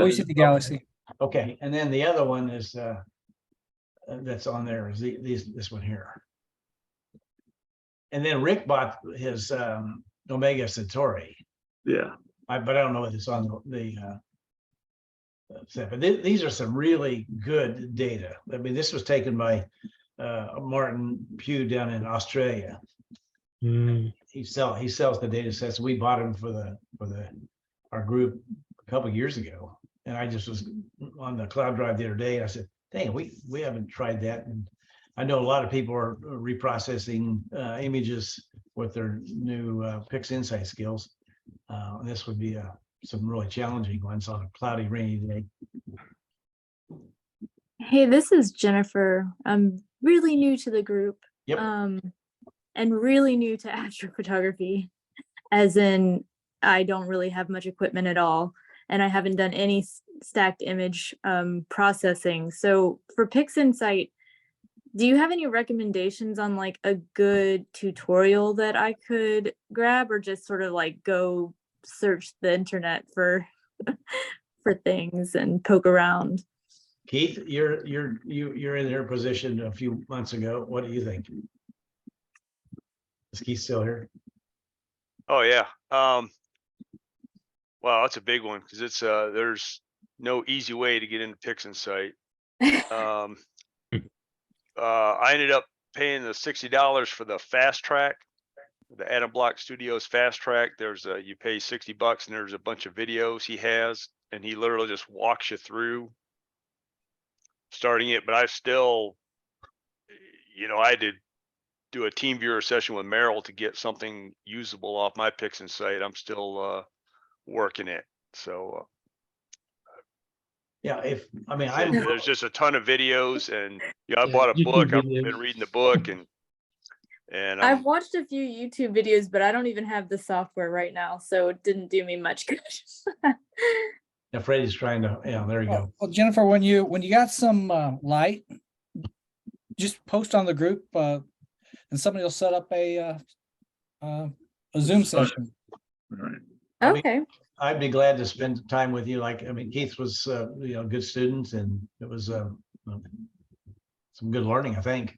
we see the galaxy. Okay, and then the other one is that's on there is this one here. And then Rick bought his Omega Centauri. yeah, But I don't know what it's on the set. But these are some really good data. I mean, this was taken by Martin Pugh down in Australia. He sells the data sets. We bought them for our group a couple of years ago, and I just was on the cloud drive the other day. And I said, "Dang, we haven't tried that." And I know a lot of people are reprocessing images with their new PixInsight skills. And this would be some really challenging ones on a cloudy, rainy day. Hey, this is Jennifer. I'm really new to the group. Yep. And really new to astrophotography, as in I don't really have much equipment at all, and I haven't done any stacked image processing. So for PixInsight, do you have any recommendations on like a good tutorial that I could grab, or just sort of like go search the internet for for things and poke around. Keith, you're in your position a few months ago. What do you think? Is Keith still here? Oh, yeah. Wow, that's a big one because it's there's no easy way to get into PixInsight. I ended up paying the $60 for the fast track, the Adam Block Studios fast track. There's you pay $60 and there's a bunch of videos he has, and he literally just walks you through starting it. But I still, I had to do a team viewer session with Merrill to get something usable off my PixInsight. I'm still working it. So Yeah, there's just a ton of videos, and I Yeah, bought a YouTube book. I've videos. been reading the book, and I've watched a few YouTube videos, but I don't even have the software right now, so it didn't do me much good. Yeah, Freddie's trying to, yeah, there you go. Well, Jennifer, when you got some light, just post on the group, and somebody will set up a Zoom session. All right. Okay. I'd be glad to spend time with you. Keith was, a good student, and it was some good learning, I think.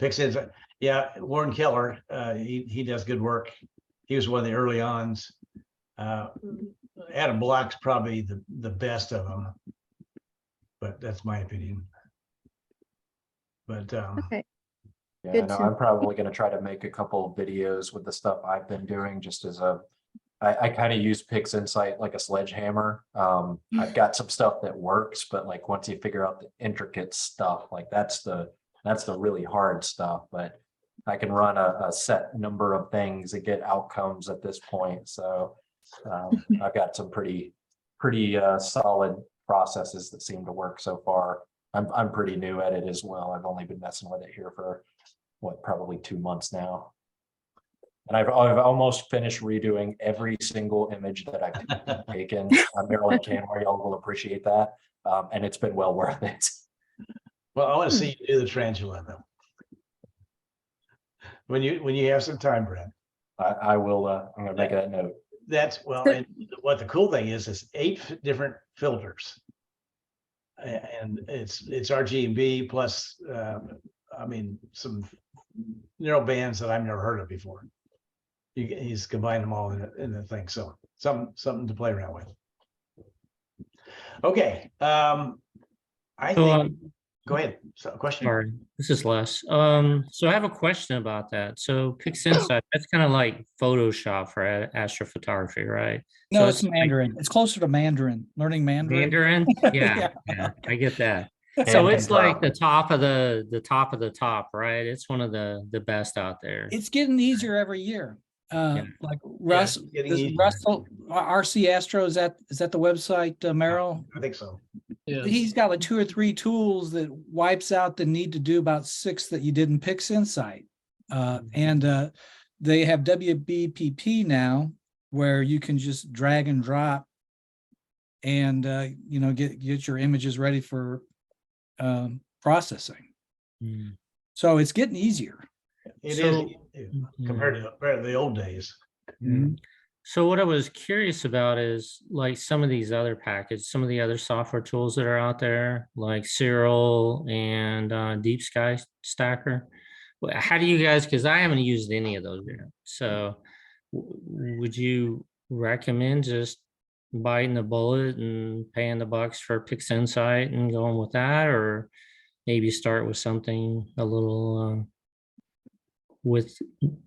PixInsight, yeah, Warren Keller, he does good work. He was one of the early ons. Adam Block's probably the best of them, but that's my opinion. But Okay. Yeah, Good no, to I'm probably going to try to make a couple of videos with the stuff I've been doing just as I kind of use PixInsight like a sledgehammer. I've got some stuff that works, but like once you figure out the intricate stuff, like that's the really hard stuff. But I can run a set number of things and get outcomes at this point. So I've got some pretty solid processes that seem to work so far. I'm pretty new at it as well. I've only been messing with it here for probably 2 months now. And I've almost finished redoing every single image that I've taken on Maryland Canway. Y'all will appreciate that. And it's been well worth it. well, I want to see you do the tarantula though. When you have some time, Brad. I will, I'm gonna make that note. That's and what the cool thing is 8 different filters. And it's RGB plus some neural bands that I've never heard of before. He's combined them all in the thing. So something to play around with. Okay. I think go ahead. So question. Sorry, this is Les. So I have a question about that. So PixInsight, that's kind of like Photoshop for astrophotography, right? No, So it's Mandarin. It's closer to Mandarin, learning Mandarin. Mandarin. Yeah, I get that. So it's like the top of the top, right? It's one of the best out there. It's getting easier every year. Like Russ, getting Russell, RC Astro, is that the website, Merrill? I think so. Yeah. He's got like 2 or 3 tools that wipes out the need to do about 6 that you did in PixInsight. And they have WBPP now, where you can just drag and drop and get your images ready for processing. So it's getting easier. It is compared to the old days. So what I was curious about is like some of these other packages, some of the other software tools that are out there, like Cyril and Deep Sky Stacker. How do you guys, because I haven't used any of those yet. So would you recommend just biting the bullet and paying the bucks for PixInsight and going with that, or maybe start with something a little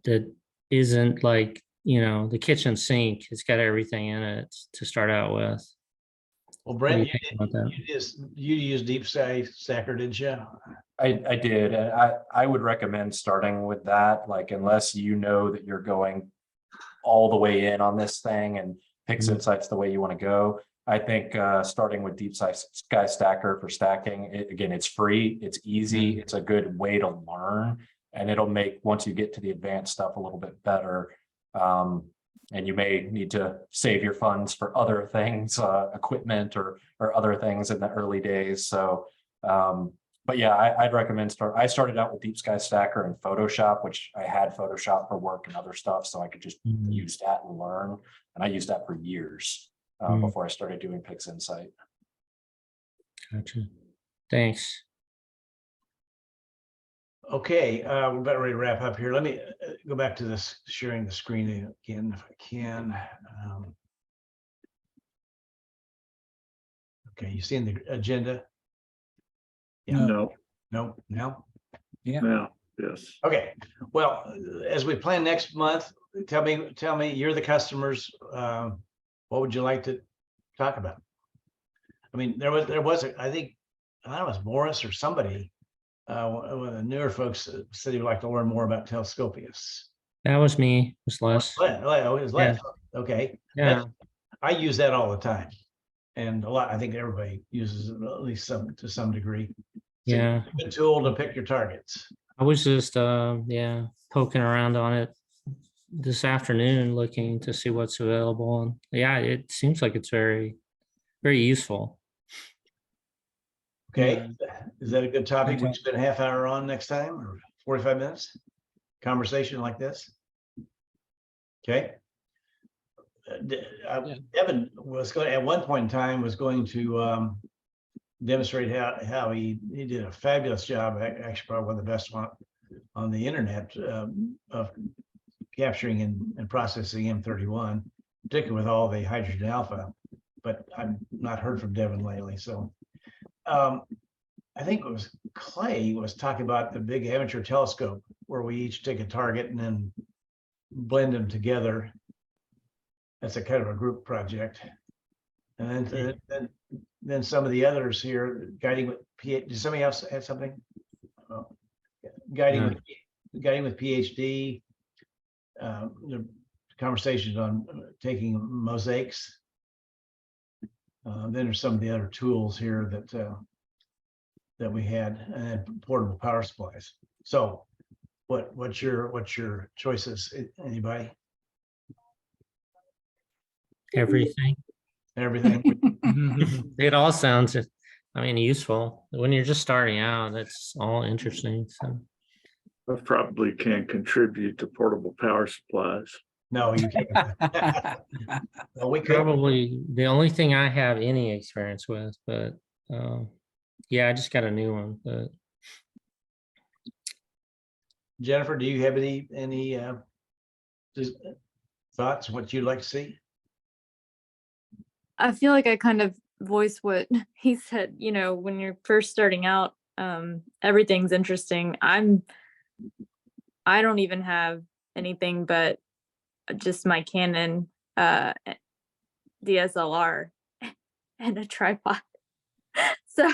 that isn't like the kitchen sink? It's got everything in it to start out with. Well, Brent, you use Deep Sky Stacker, didn't you? I did. And I would recommend starting with that, like, unless you know that you're going all the way in on this thing and PixInsight's the way you want to go. I think starting with Deep Sky Stacker for stacking, again, it's free, it's easy, it's a good way to learn, and it'll make, once you get to the advanced stuff, a little bit better. And you may need to save your funds for other things, equipment or other things in the early days. So, but yeah, I'd recommend I started out with Deep Sky Stacker and Photoshop, which I had Photoshop for work and other stuff, so I could just use that and learn. And I used that for years. before I started doing PixInsight. Gotcha. Thanks. Okay, we're about ready to wrap up here. Let me go back to this sharing the screen again, if I can. Okay, you seeing the agenda? Yeah. No, No, no. no, yes. Okay, well, as we plan next month, tell me, you're the customers. What would you like to talk about? I mean, there was, I think, I don't know, it was Morris or somebody, one of the newer folks said he would like to learn more about telescopius. That was me. It was Les. It was Les. Okay. Yeah. I use that all the time. And I think everybody uses it at least to some degree. It's Yeah. a good tool to pick your targets. I was just poking around on it this afternoon, looking to see what's available. And yeah, it seems like it's very, very useful. Okay, is that a good topic? We Okay. spend a half hour on next time or 45 minutes? Conversation like this? Okay. Evan was going, at one point in time, was going to demonstrate how he did a fabulous job, actually probably one of the best on the internet of capturing and processing M31, particularly with all the hydrogen alpha, but I've not heard from Devin lately. So I think it was Clay was talking about the big amateur telescope where we each take a target and then blend them together. That's a kind of a group project. And then some of the others here, guiding with PhD. Does somebody else have something? Oh, guiding with PhD. The conversations on taking mosaics. Then there's some of the other tools here that we had, and portable power supplies. So, what's your choices? Anybody? Everything. Everything. It all sounds, I mean, useful. When you're just starting out, it's all interesting. So I probably can contribute to portable power supplies. No, you can't. Well, we could. probably the only thing I have any experience with, but yeah, I just got a new one. But Jennifer, do you have any just thoughts what you'd like to see? I feel like I kind of voiced what he said, when you're first starting out, everything's interesting. I don't even have anything but just my Canon DSLR and a tripod. So,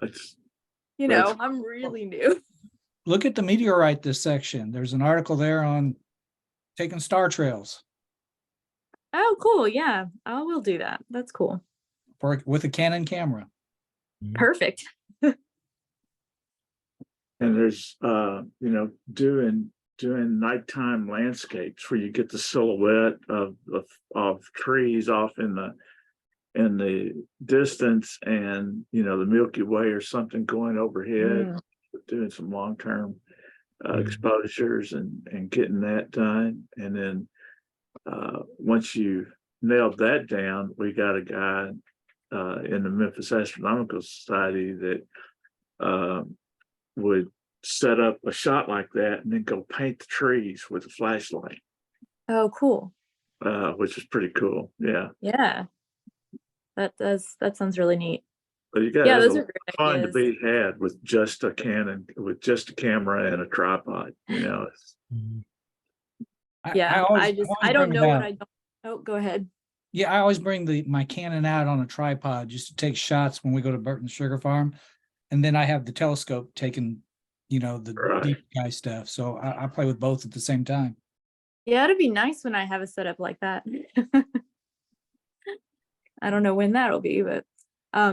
That's I'm really new. Look at the meteorite this section. There's an article there on taking star trails Oh, cool. Yeah, I will do that. That's cool. with a Canon camera. Perfect. and there's doing nighttime landscapes where you get the silhouette of trees off in the distance, and the Milky Way or something going overhead, doing some long-term exposures and getting that done. And then once you nailed that down, we got a guy in the Memphis Astronomical Society that would set up a shot like that and then go paint the trees with a flashlight. Oh, cool. Which is pretty cool. Yeah. Yeah. That sounds really neat. But you got those are great fun to ideas. be had with just a Canon, with just a camera and a tripod. Yeah, I don't know what I don't. Oh, go ahead. Yeah, I always bring my Canon out on a tripod just to take shots when we go to Burton Sugar Farm, and then I have the telescope taking, the deep sky stuff. So I play with both at the same time. Yeah, it'd be nice when I have a setup like that. I don't know when that'll be, but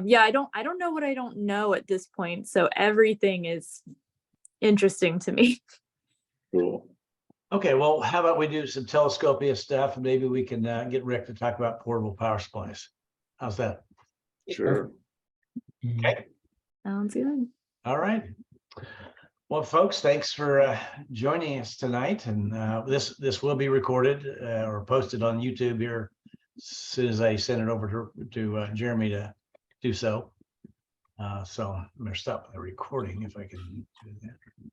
yeah, I don't know what I don't know at this point. So everything is interesting to me. Cool. Okay, well, how about we do some telescopia stuff, and maybe we can get Rick to talk about portable power supplies. How's that? Sure. Okay. Sounds good. All right. Well, folks, thanks for joining us tonight. And this will be recorded or posted on YouTube here soon as I send it over to Jeremy to do so. So I'm gonna stop the recording if I can do that.